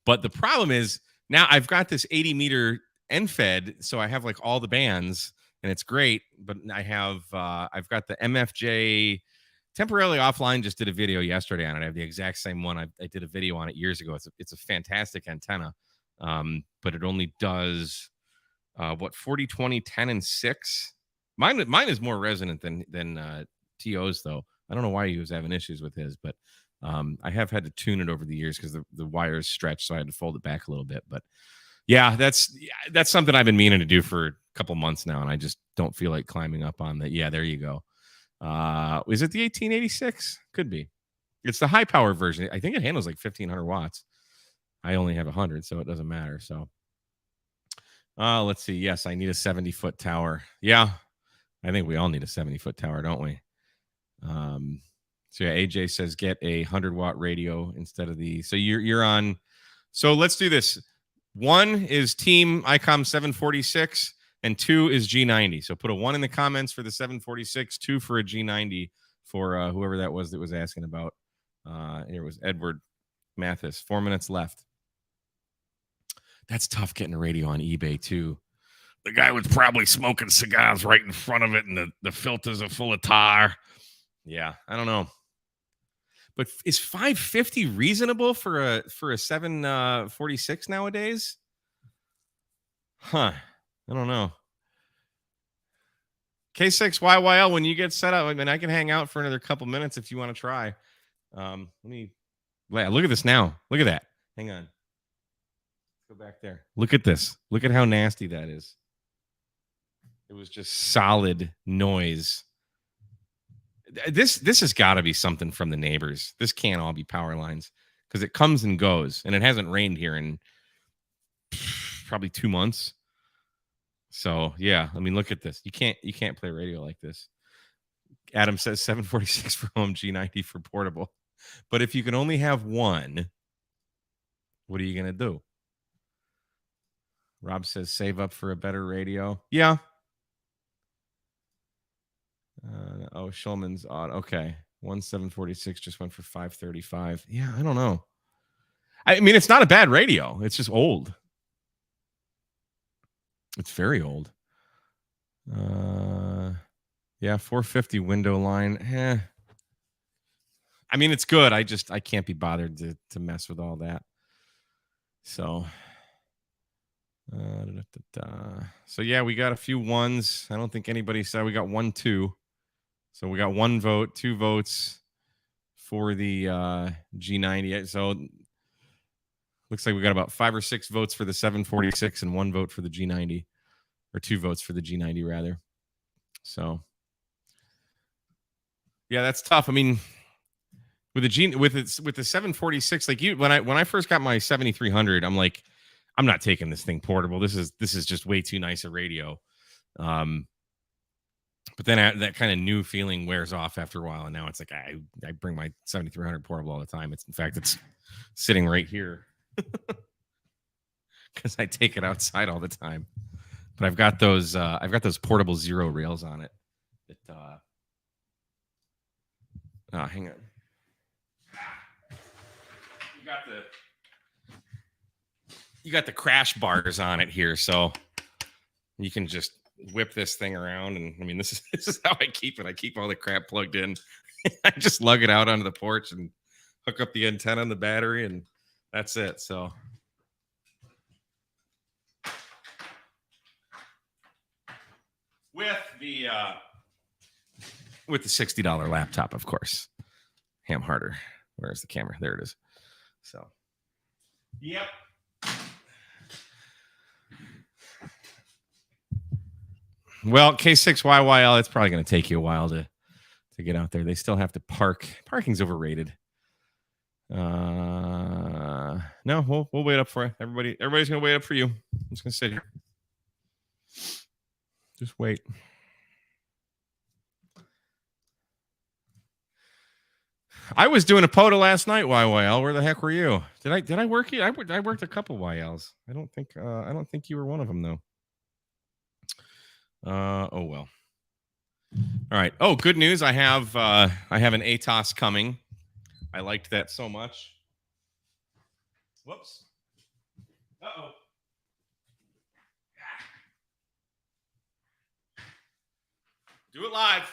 but the problem is now I've got this 80-meter end-fed, so I have like all the bands, and it's great. But I've got the MFJ temporarily offline. Just did a video yesterday on it. I have the exact same one. I did a video on it years ago. It's a fantastic antenna, but it only does 40, 20, 10, and 6. Mine is more resonant than TO's, though. I don't know why he was having issues with his, but I have had to tune it over the years because the wire is stretched, so I had to fold it back a little bit. But yeah, that's something I've been meaning to do for a couple months now, and I just don't feel like climbing up on that. Yeah, there you go. Is it the 1886? Could be. It's the high power version. I think it handles like 1500 watts. I only have 100, so it doesn't matter. So let's see. Yes, I need a 70-foot tower. Yeah, I think we all need a 70-foot tower, don't we? So yeah, AJ says get a 100-watt radio instead of the. So you're on. So let's do this. 1 is Team ICOM 746. And 2 is G90. So put a 1 in the comments for the 746, 2 for a G90 for whoever that was asking about. Here was Edward Mathis. 4 minutes left. That's tough getting a radio on eBay too. The guy was probably smoking cigars right in front of it, and the filters are full of tar. Yeah, I don't know. But is $550 reasonable for a 746 nowadays? Huh. I don't know. K6YYL, when you get set up, I mean, I can hang out for another couple minutes if you want to try. Let me look at this now. Look at that. Hang on. Go back there. Look at this. Look at how nasty that is. It was just solid noise. This has got to be something from the neighbors. This can't all be power lines because it comes and goes, and it hasn't rained here in probably 2 months. So yeah, I mean, look at this. You can't play radio like this. Adam says 746 for home, G90 for portable. But if you can only have one, what are you gonna do? Rob says save up for a better radio. Yeah. Schulman's odd. Okay. 1746 just went for 535. Yeah, I don't know. I mean, it's not a bad radio. It's just old. It's very old. Yeah, 450 window line. I mean, it's good. I can't be bothered to mess with all that. So so yeah, we got a few ones. I don't think anybody said we got 1, 2. So we got 1 vote, 2 votes for the G90. So looks like we got about 5 or 6 votes for the 746 and 1 vote for the G90, or 2 votes for the G90 rather. So yeah, that's tough. I mean, with the 746, like when I first got my 7300, I'm like, I'm not taking this thing portable. This is just way too nice a radio. But then that kind of new feeling wears off after a while, and now it's like I bring my 7300 portable all the time. It's sitting right here because I take it outside all the time. But I've got those portable zero rails on it. Hang on. You got the crash bars on it here, so you can just whip this thing around. And I mean, this is how I keep it. I keep all the crap plugged in. I just lug it out onto the porch and hook up the antenna and the battery, and that's it. So with the $60 laptop, of course. Ham harder. Where's the camera? There it is. So yep. Well, K6YYL, it's probably going to take you a while to get out there. They still have to park. Parking's overrated. No, we'll wait up for it. Everybody's going to wait up for you. I'm just going to sit here. Just wait. I was doing a POTA last night, YYL. Where the heck were you? Did I work you? I worked a couple YLs. I don't think you were one of them though. Oh well. All right. Oh, good news. I have an ATOS coming. I liked that so much. Whoops. Uh-oh. Do it live.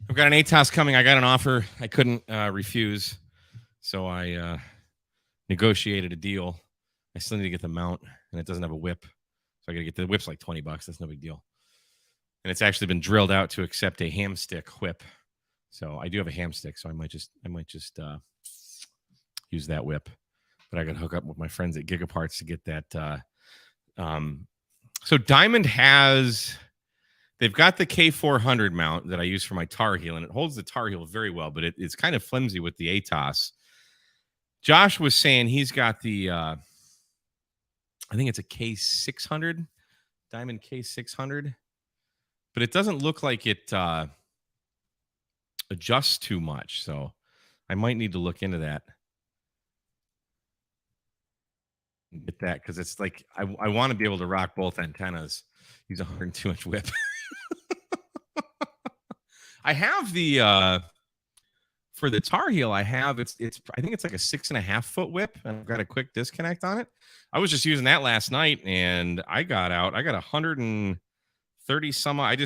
I've got an ATOS coming. I got an offer I couldn't refuse, so I negotiated a deal. I still need to get the mount, and it doesn't have a whip, so I got to get the whip's like $20. That's no big deal, and it's actually been drilled out to accept a ham stick whip. So I do have a ham stick, so I might just use that whip, but I got to hook up with my friends at Gigaparts to get that. So Diamond has. They've got the K400 mount that I use for my Tar Heel, and it holds the Tar Heel very well, but it's kind of flimsy with the ATOS. Josh was saying he's got the, I think it's a K600, Diamond K600, but it doesn't look like it adjusts too much, so I might need to look into that. Get that, because it's like, I want to be able to rock both antennas, use a 102-inch whip. I have the for the Tar Heel, I have I think it's like a 6.5 foot whip, and I've got a quick disconnect on it. I was just using that last night, and I got 130 some. I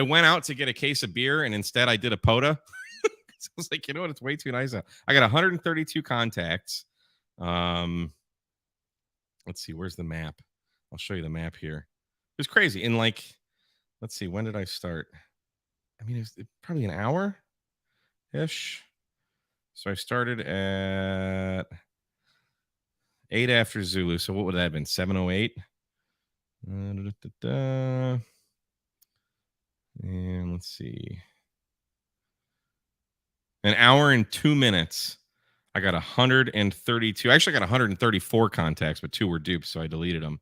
went out to get a case of beer, and instead I did a POTA. I was like, you know what? It's way too nice out. I got 132 contacts. Let's see, where's the map? I'll show you the map here. It was crazy. In like, let's see, when did I start? I mean, it was probably an hour ish. So I started at 8 after Zulu. So what would that have been? 7:08. And let's see. An hour and 2 minutes. I got 132. Actually, I got 134 contacts, but 2 were dupes, so I deleted them.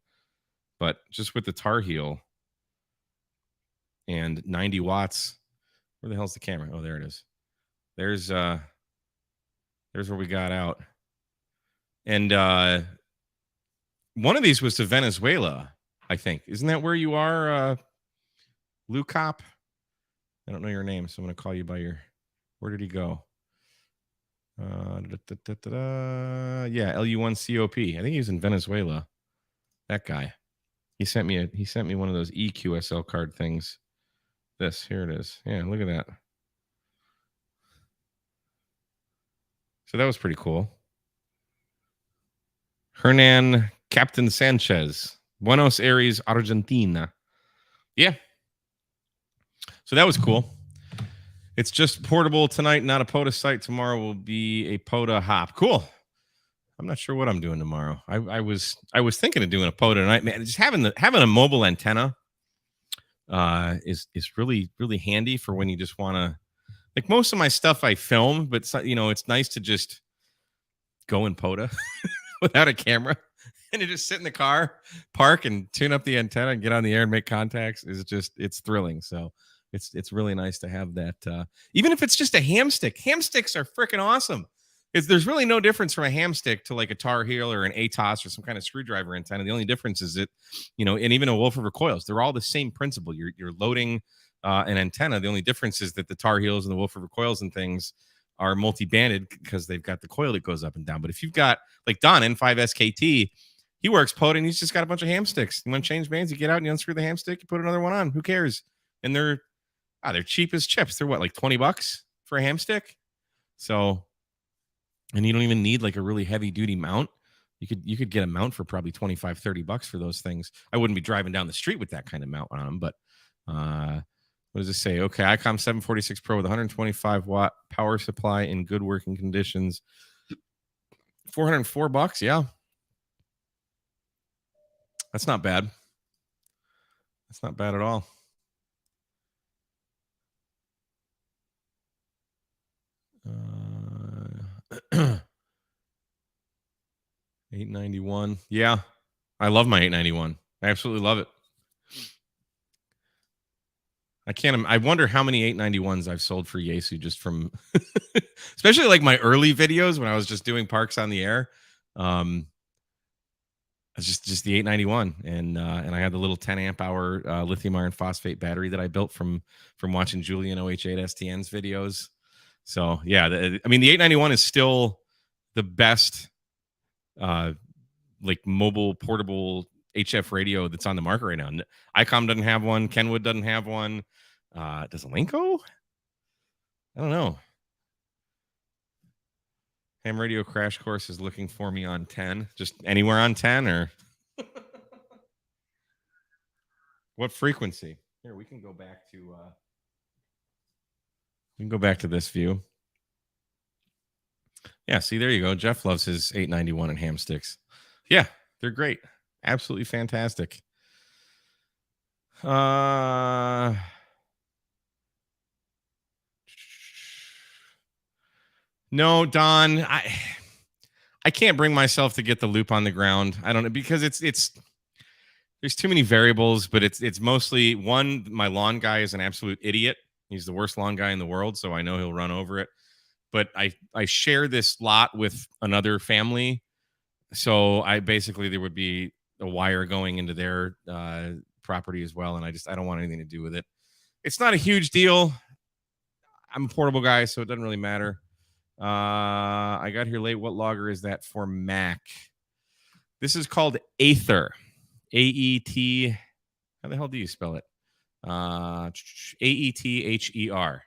But just with the Tar Heel and 90 watts. Where the hell's the camera? Oh, there it is. There's where we got out. And one of these was to Venezuela, I think. Isn't that where you are, Lou Cop? I don't know your name, so I'm going to call you by your... Where did he go? Yeah, LU1COP. I think he was in Venezuela. That guy. He sent me one of those EQSL card things. Here it is. Yeah, look at that. So that was pretty cool. Hernan Captain Sanchez, Buenos Aires, Argentina. Yeah. So that was cool. It's just portable tonight, not a POTA site. Tomorrow will be a POTA hop. Cool. I'm not sure what I'm doing tomorrow. I was thinking of doing a POTA tonight, man. Just having a mobile antenna is really, really handy for when you just want to, like, most of my stuff I film, but it's nice to just go in POTA without a camera and you just sit in the car, park, and tune up the antenna and get on the air and make contacts. It's thrilling. So it's really nice to have that. Even if it's just a ham stick. Ham sticks are freaking awesome. There's really no difference from a ham stick to like a Tar Heel or an ATOS or some kind of screwdriver antenna. The only difference is that, and even a Wolf River coils, they're all the same principle. You're loading an antenna. The only difference is that the Tar Heels and the Wolf River coils and things are multi-banded because they've got the coil that goes up and down. But if you've got like Don N5SKT, he works POTA and he's just got a bunch of ham sticks. You want to change bands, you get out and you unscrew the ham stick, you put another one on. Who cares? And they're cheap as chips. They're what, like $20 for a ham stick? So, and you don't even need like a really heavy duty mount. You could get a mount for probably $25-$30 for those things. I wouldn't be driving down the street with that kind of mount on them, but what does it say? Okay, ICOM 746 Pro with 125 watt power supply in good working conditions. $404. Yeah. That's not bad. That's not bad at all. Uh, 891. Yeah, I love my 891. I absolutely love it. I wonder how many 891s I've sold for Yaesu just from, especially like my early videos when I was just doing parks on the air. It's just the 891, and I had the little 10 amp hour lithium iron phosphate battery that I built from watching Julian OH8 STN's videos. So yeah, the 891 is still the best like mobile portable HF radio that's on the market right now. ICOM doesn't have one. Kenwood doesn't have one. Does Linko? I don't know. Ham Radio Crash Course is looking for me on 10. Just anywhere on 10 or what frequency? Here, we can go back to this view. Yeah, see, there you go. Jeff loves his 891 and ham sticks. Yeah, they're great. Absolutely fantastic. No, Don, I can't bring myself to get the loop on the ground. I don't know, because it's there's too many variables, but it's mostly one. My lawn guy is an absolute idiot. He's the worst lawn guy in the world, so I know he'll run over it. But I share this lot with another family, so there would be a wire going into their property as well, and I don't want anything to do with it. It's not a huge deal. I'm a portable guy, so it doesn't really matter. I got here late. What logger is that for Mac? This is called Aether. AET. How the hell do you spell it? AETHER.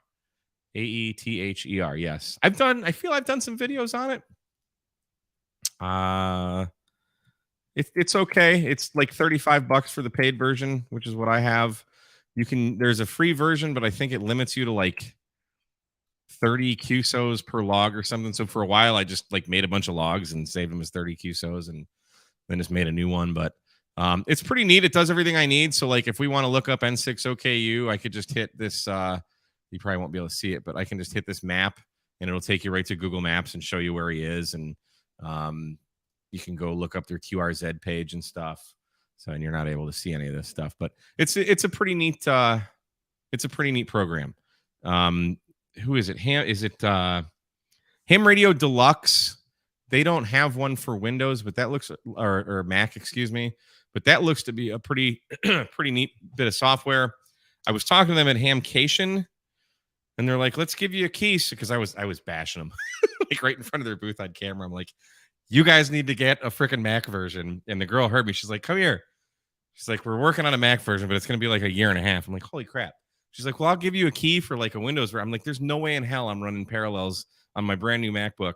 AETHER. Yes. I feel I've done some videos on it. It's okay. It's like $35 for the paid version, which is what I have. There's a free version, but I think it limits you to like 30 QSOs per log or something. So for a while, I just like made a bunch of logs and saved them as 30 QSOs and then just made a new one. But it's pretty neat. It does everything I need. So like if we want to look up N6OKU, I could just hit this. You probably won't be able to see it, but I can just hit this map and it'll take you right to Google Maps and show you where he is. And you can go look up their QRZ page and stuff. So, and you're not able to see any of this stuff, but it's a pretty neat program. Who is it? Ham Radio Deluxe? They don't have one for Windows, but that looks or Mac, excuse me. But that looks to be a pretty pretty neat bit of software. I was talking to them at Hamcation, and they're like, "Let's give you a key," because I was bashing them like right in front of their booth on camera. I'm like, "You guys need to get a freaking Mac version." And the girl heard me. She's like, "Come here." She's like, "We're working on a Mac version, but it's going to be like a year and a half." I'm like, "Holy crap." She's like, "Well, I'll give you a key for like a Windows version." I'm like, "There's no way in hell I'm running Parallels on my brand new MacBook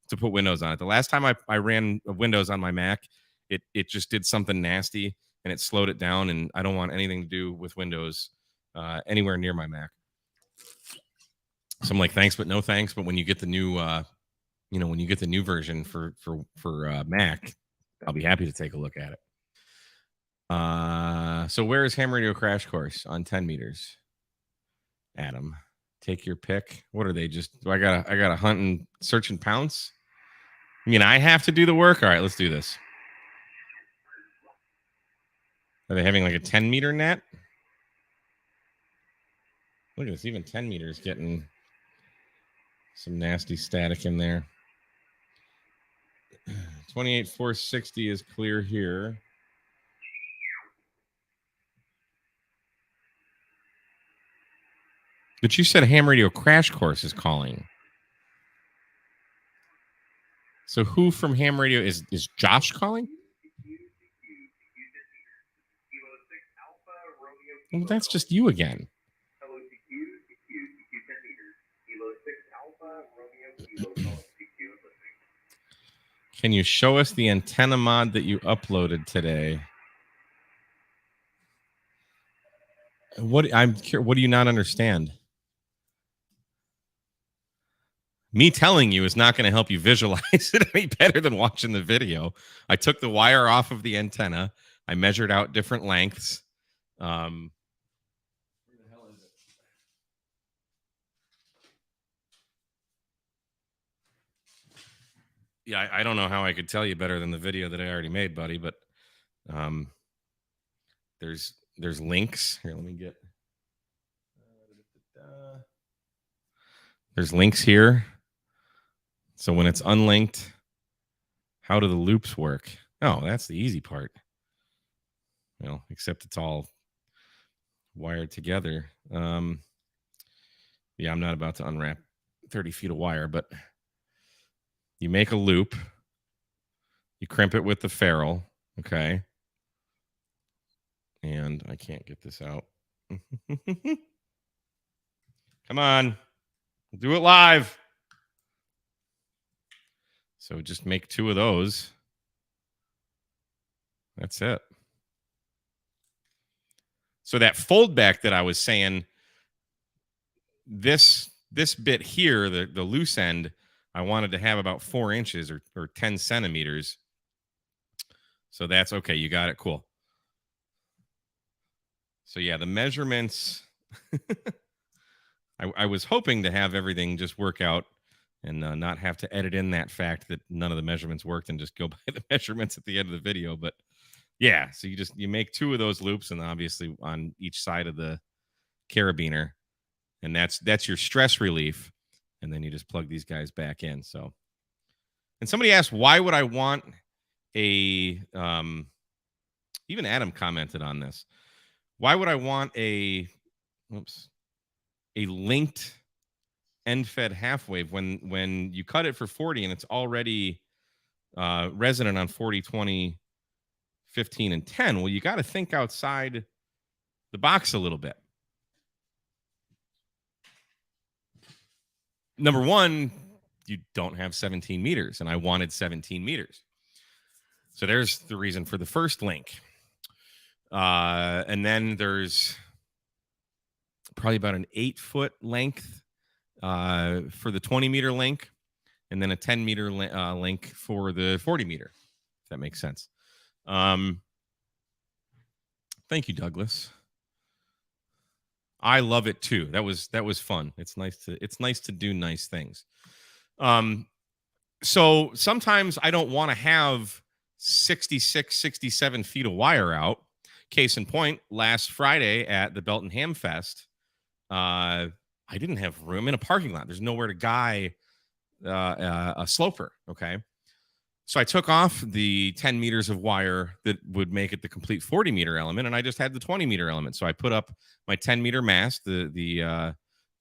to put Windows on it." The last time I ran Windows on my Mac, it just did something nasty and it slowed it down. And I don't want anything to do with Windows anywhere near my Mac. So I'm like, thanks, but no thanks. But when you get the new, when you get the new version for Mac, I'll be happy to take a look at it. So where is Ham Radio Crash Course on 10 meters? Adam, take your pick. What are they? I gotta hunt and search and pounce. I mean, I have to do the work. All right, let's do this. Are they having like a 10 meter net? Look at this. Even 10 meters getting some nasty static in there. 28,460 is clear here. But you said Ham Radio Crash Course is calling. So who from Ham Radio is Josh calling? Well, that's just you again. Can you show us the antenna mod that you uploaded today? What do you not understand? Me telling you is not going to help you visualize it any better than watching the video. I took the wire off of the antenna. I measured out different lengths. Where the hell is it? Yeah, I don't know how I could tell you better than the video that I already made, buddy. But there's links here. Let me get. There's links here. So when it's unlinked, how do the loops work? Oh, that's the easy part. Well, except it's all wired together. Yeah, I'm not about to unwrap 30 feet of wire, but you make a loop. You crimp it with the ferrule, okay? And I can't get this out. Come on. We'll do it live. So just make 2 of those. That's it. So that fold back that I was saying, this bit here, the loose end, I wanted to have about 4 inches or 10 centimeters. So that's okay. You got it. Cool. So yeah, the measurements, I was hoping to have everything just work out and not have to edit in that fact that none of the measurements worked and just go by the measurements at the end of the video. But yeah, so you make 2 of those loops and obviously on each side of the carabiner, and that's your stress relief. And then you just plug these guys back in. So, and somebody asked, why would I want even Adam commented on this. Why would I want a linked end-fed half-wave, when you cut it for 40 and it's already resonant on 40, 20, 15, and 10, well, you got to think outside the box a little bit. Number one, you don't have 17 meters, and I wanted 17 meters. So there's the reason for the first link. And then there's probably about an 8-foot length for the 20-meter link, and then a 10-meter link for the 40-meter, if that makes sense. Thank you, Douglas. I love it too. That was fun. It's nice to do nice things. So sometimes I don't want to have 66, 67 feet of wire out. Case in point, last Friday at the Belton Ham Fest, I didn't have room in a parking lot. There's nowhere to guy a sloper. Okay. So I took off the 10 meters of wire that would make it the complete 40-meter element, and I just had the 20-meter element. So I put up my 10-meter mast, the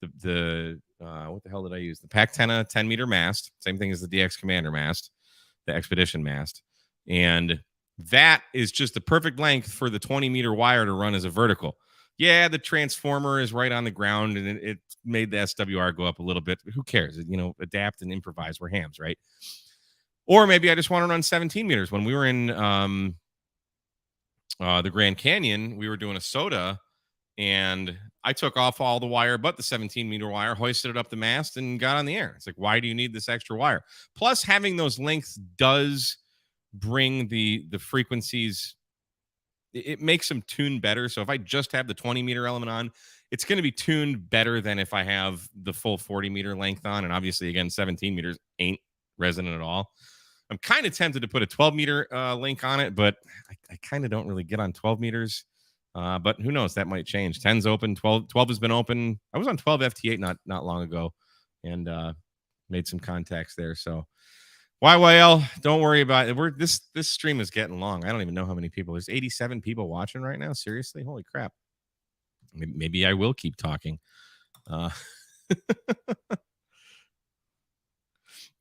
what the hell did I use? The Pactena 10-meter mast, same thing as the DX Commander mast, the Expedition mast. And that is just the perfect length for the 20-meter wire to run as a vertical. Yeah, the transformer is right on the ground, and it made the SWR go up a little bit. But who cares? Adapt and improvise. We're hams, right? Or maybe I just want to run 17 meters. When we were in the Grand Canyon, we were doing a soda, and I took off all the wire but the 17-meter wire, hoisted it up the mast, and got on the air. It's like, why do you need this extra wire? Plus, having those lengths does bring the frequencies. It makes them tune better. So if I just have the 20-meter element on, it's going to be tuned better than if I have the full 40-meter length on. And obviously, again, 17 meters ain't resonant at all. I'm kind of tempted to put a 12-meter link on it, but I kind of don't really get on 12 meters. But who knows? That might change. 10's open. 12 has been open. I was on 12 FT8 not long ago, and made some contacts there. So YYL, don't worry about it. This stream is getting long. I don't even know how many people. There's 87 people watching right now. Seriously? Holy crap. Maybe I will keep talking.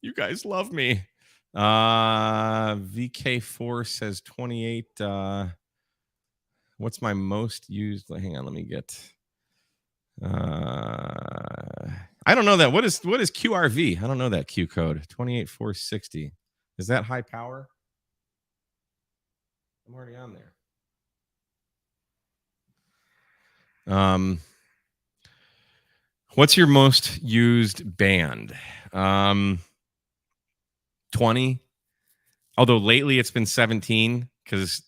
You guys love me. VK4 says 28. What's my most used? Hang on, let me get. I don't know that. What is QRV? I don't know that Q code. 28460. Is that high power? I'm already on there. What's your most used band? 20. Although lately it's been 17, because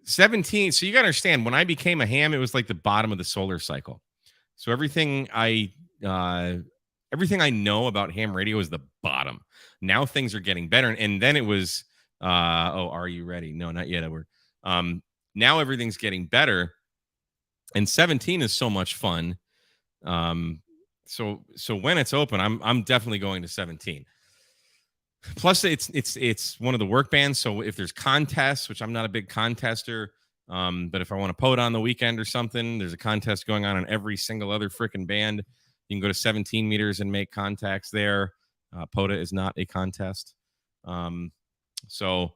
17. So you got to understand, when I became a ham, it was like the bottom of the solar cycle. So everything I know about ham radio is the bottom. Now things are getting better. And then it was, are you ready? No, not yet, Edward. Now everything's getting better. And 17 is so much fun. So when it's open, I'm definitely going to 17. Plus, it's one of the work bands. So if there's contests, which I'm not a big contester, but if I want to POTA on the weekend or something, there's a contest going on every single other freaking band. You can go to 17 meters and make contacts there. POTA is not a contest. So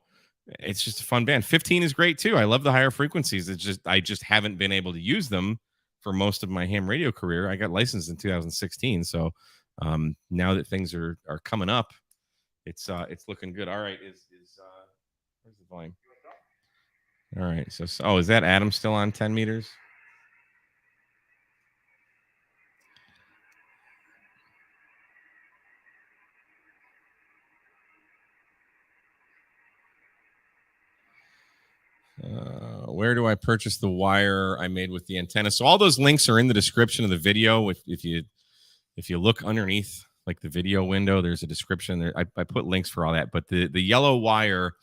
it's just a fun band. 15 is great too. I love the higher frequencies. I just haven't been able to use them for most of my ham radio career. I got licensed in 2016. So now that things are coming up, it's looking good. All right, where's the volume? All right, so is that Adam still on 10 meters? Where do I purchase the wire I made with the antenna? So all those links are in the description of the video. If you look underneath, like the video window, there's a description there. I put links for all that, but the yellow wire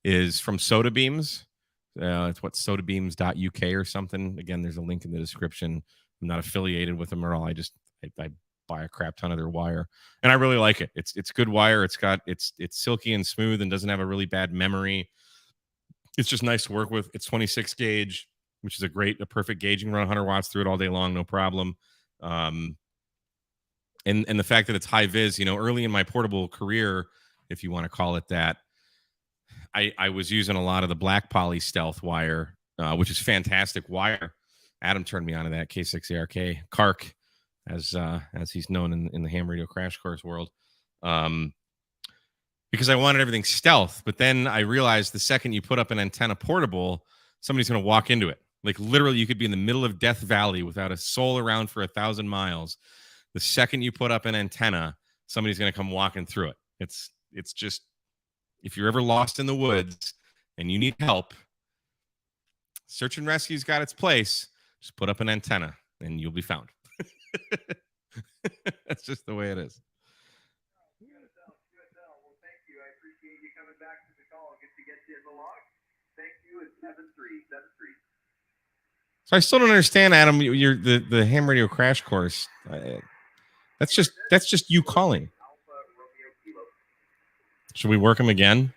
is from Soda Beams. It's what, sodabeams.uk or something. Again, there's a link in the description. I'm not affiliated with them at all. I buy a crap ton of their wire, and I really like it. It's good wire. It's silky and smooth and doesn't have a really bad memory. It's just nice to work with. It's 26 gauge, which is a perfect gauge. You can run 100 watts through it all day long, no problem. and the fact that it's high vis, early in my portable career, if you want to call it that, I was using a lot of the black poly stealth wire, which is fantastic wire. Adam turned me on to that K6ARK Kark, as he's known in the ham radio crash course world, because I wanted everything stealth. But then I realized the second you put up an antenna portable, somebody's going to walk into it. Like literally, you could be in the middle of Death Valley without a soul around for 1,000 miles. The second you put up an antenna, somebody's going to come walking through it. It's just, if you're ever lost in the woods and you need help, search and rescue's got its place. Just put up an antenna and you'll be found. That's just the way it is. Well, thank you. I appreciate you coming back to the call. Good to get you in the log. Thank you. It's 7373. So I still don't understand, Adam. You're the ham radio crash course. That's just you calling. Should we work them again?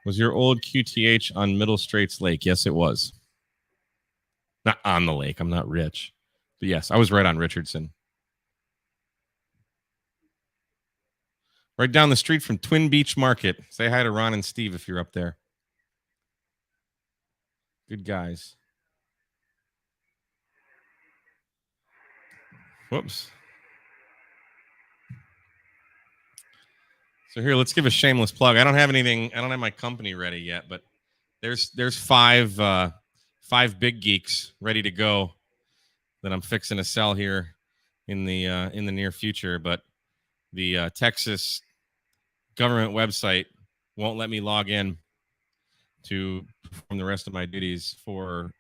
Was your old QTH on Middle Straits Lake? Yes, it was. Not on the lake. I'm not rich. But yes, I was right on Richardson. Right down the street from Twin Beach Market. Say hi to Ron and Steve if you're up there. Good guys. Whoops. So here, let's give a shameless plug. I don't have anything. I don't have my company ready yet, but there's five big geeks ready to go that I'm fixing to sell here in the near future. But the Texas government website won't let me log in to perform the rest of my duties to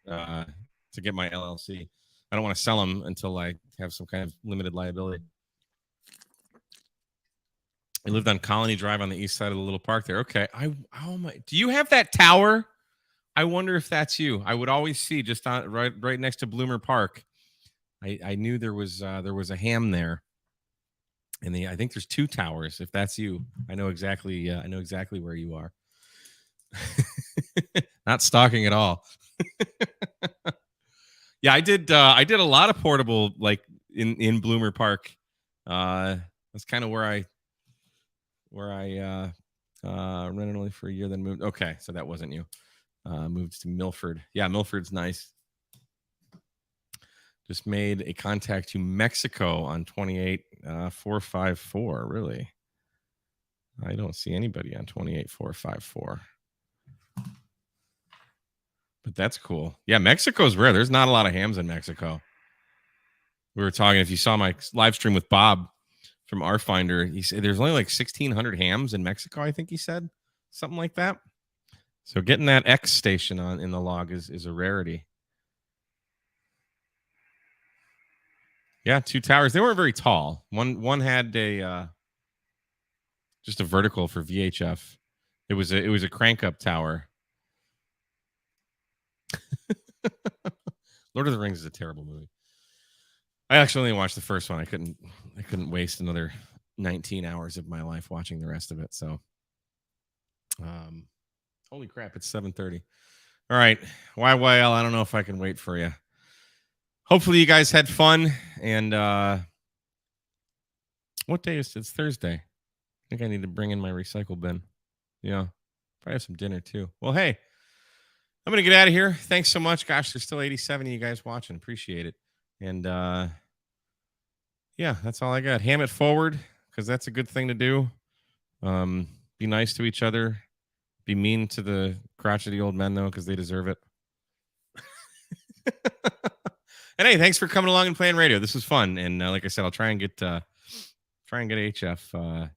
get my LLC. I don't want to sell them until I have some kind of limited liability. I lived on Colony Drive on the east side of the little park there. Okay. Do you have that tower? I wonder if that's you. I would always see just right next to Bloomer Park. I knew there was a ham there. And I think there's 2 towers. If that's you, I know exactly where you are. Not stalking at all. Yeah, I did a lot of portable, like in Bloomer Park. That's kind of where I rented only for a year, then moved. Okay, so that wasn't you. Moved to Milford. Yeah, Milford's nice. Just made a contact to Mexico on 28454. Really? I don't see anybody on 28454. But that's cool. Yeah, Mexico's rare. There's not a lot of hams in Mexico. We were talking, if you saw my live stream with Bob from R Finder, he said there's only like 1,600 hams in Mexico, I think he said. Something like that. So getting that X station on in the log is a rarity. Yeah, 2 towers. They weren't very tall. One had just a vertical for VHF. It was a crank up tower. Lord of the Rings is a terrible movie. I actually only watched the first one. I couldn't waste another 19 hours of my life watching the rest of it. So, holy crap! It's 7:30. All right, YYL. I don't know if I can wait for you. Hopefully you guys had fun. And what day is it? It's Thursday. I think I need to bring in my recycle bin. Yeah, probably have some dinner too. Well, hey, I'm going to get out of here. Thanks so much. Gosh, there's still 87 of you guys watching. Appreciate it. And yeah, that's all I got. Ham it forward, because that's a good thing to do. Be nice to each other. Be mean to the crotchety old men, though, because they deserve it. And hey, thanks for coming along and playing radio. This was fun. And like I said, I'll try and get HF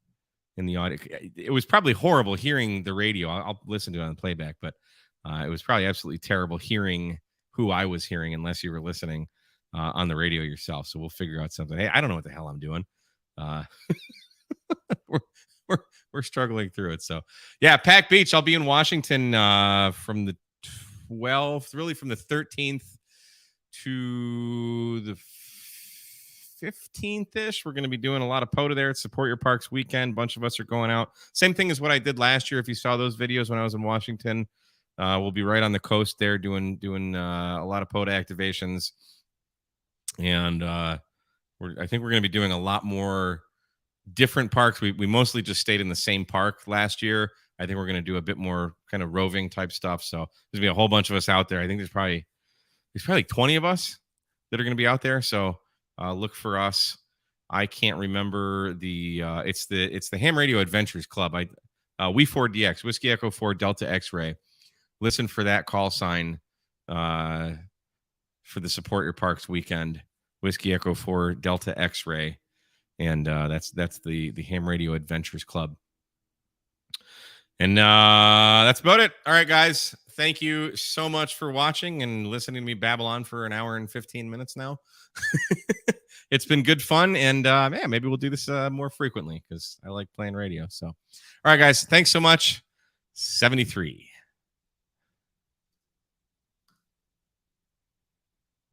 in the audio. It was probably horrible hearing the radio. I'll listen to it on the playback, but it was probably absolutely terrible hearing who I was hearing unless you were listening on the radio yourself. So we'll figure out something. Hey, I don't know what the hell I'm doing. We're struggling through it. So yeah, Pac Beach. I'll be in Washington from the 12th, really from the 13th to the 15th-ish. We're going to be doing a lot of POTA there. It's Support Your Parks weekend. A bunch of us are going out. Same thing as what I did last year. If you saw those videos when I was in Washington, we'll be right on the coast there doing a lot of POTA activations. And I think we're going to be doing a lot more different parks. We mostly just stayed in the same park last year. I think we're going to do a bit more kind of roving type stuff. So there's going to be a whole bunch of us out there. I think there's probably 20 of us that are going to be out there. So look for us. I can't remember it's the Ham Radio Adventures Club. We4DX, Whiskey Echo 4 Delta X-Ray. Listen for that call sign for the Support Your Parks weekend. Whiskey Echo 4 Delta X-Ray. And that's the Ham Radio Adventures Club. And that's about it. All right, guys. Thank you so much for watching and listening to me babble on for an hour and 15 minutes now. It's been good fun. And maybe we'll do this more frequently because I like playing radio. So, all right, guys. Thanks so much. 73.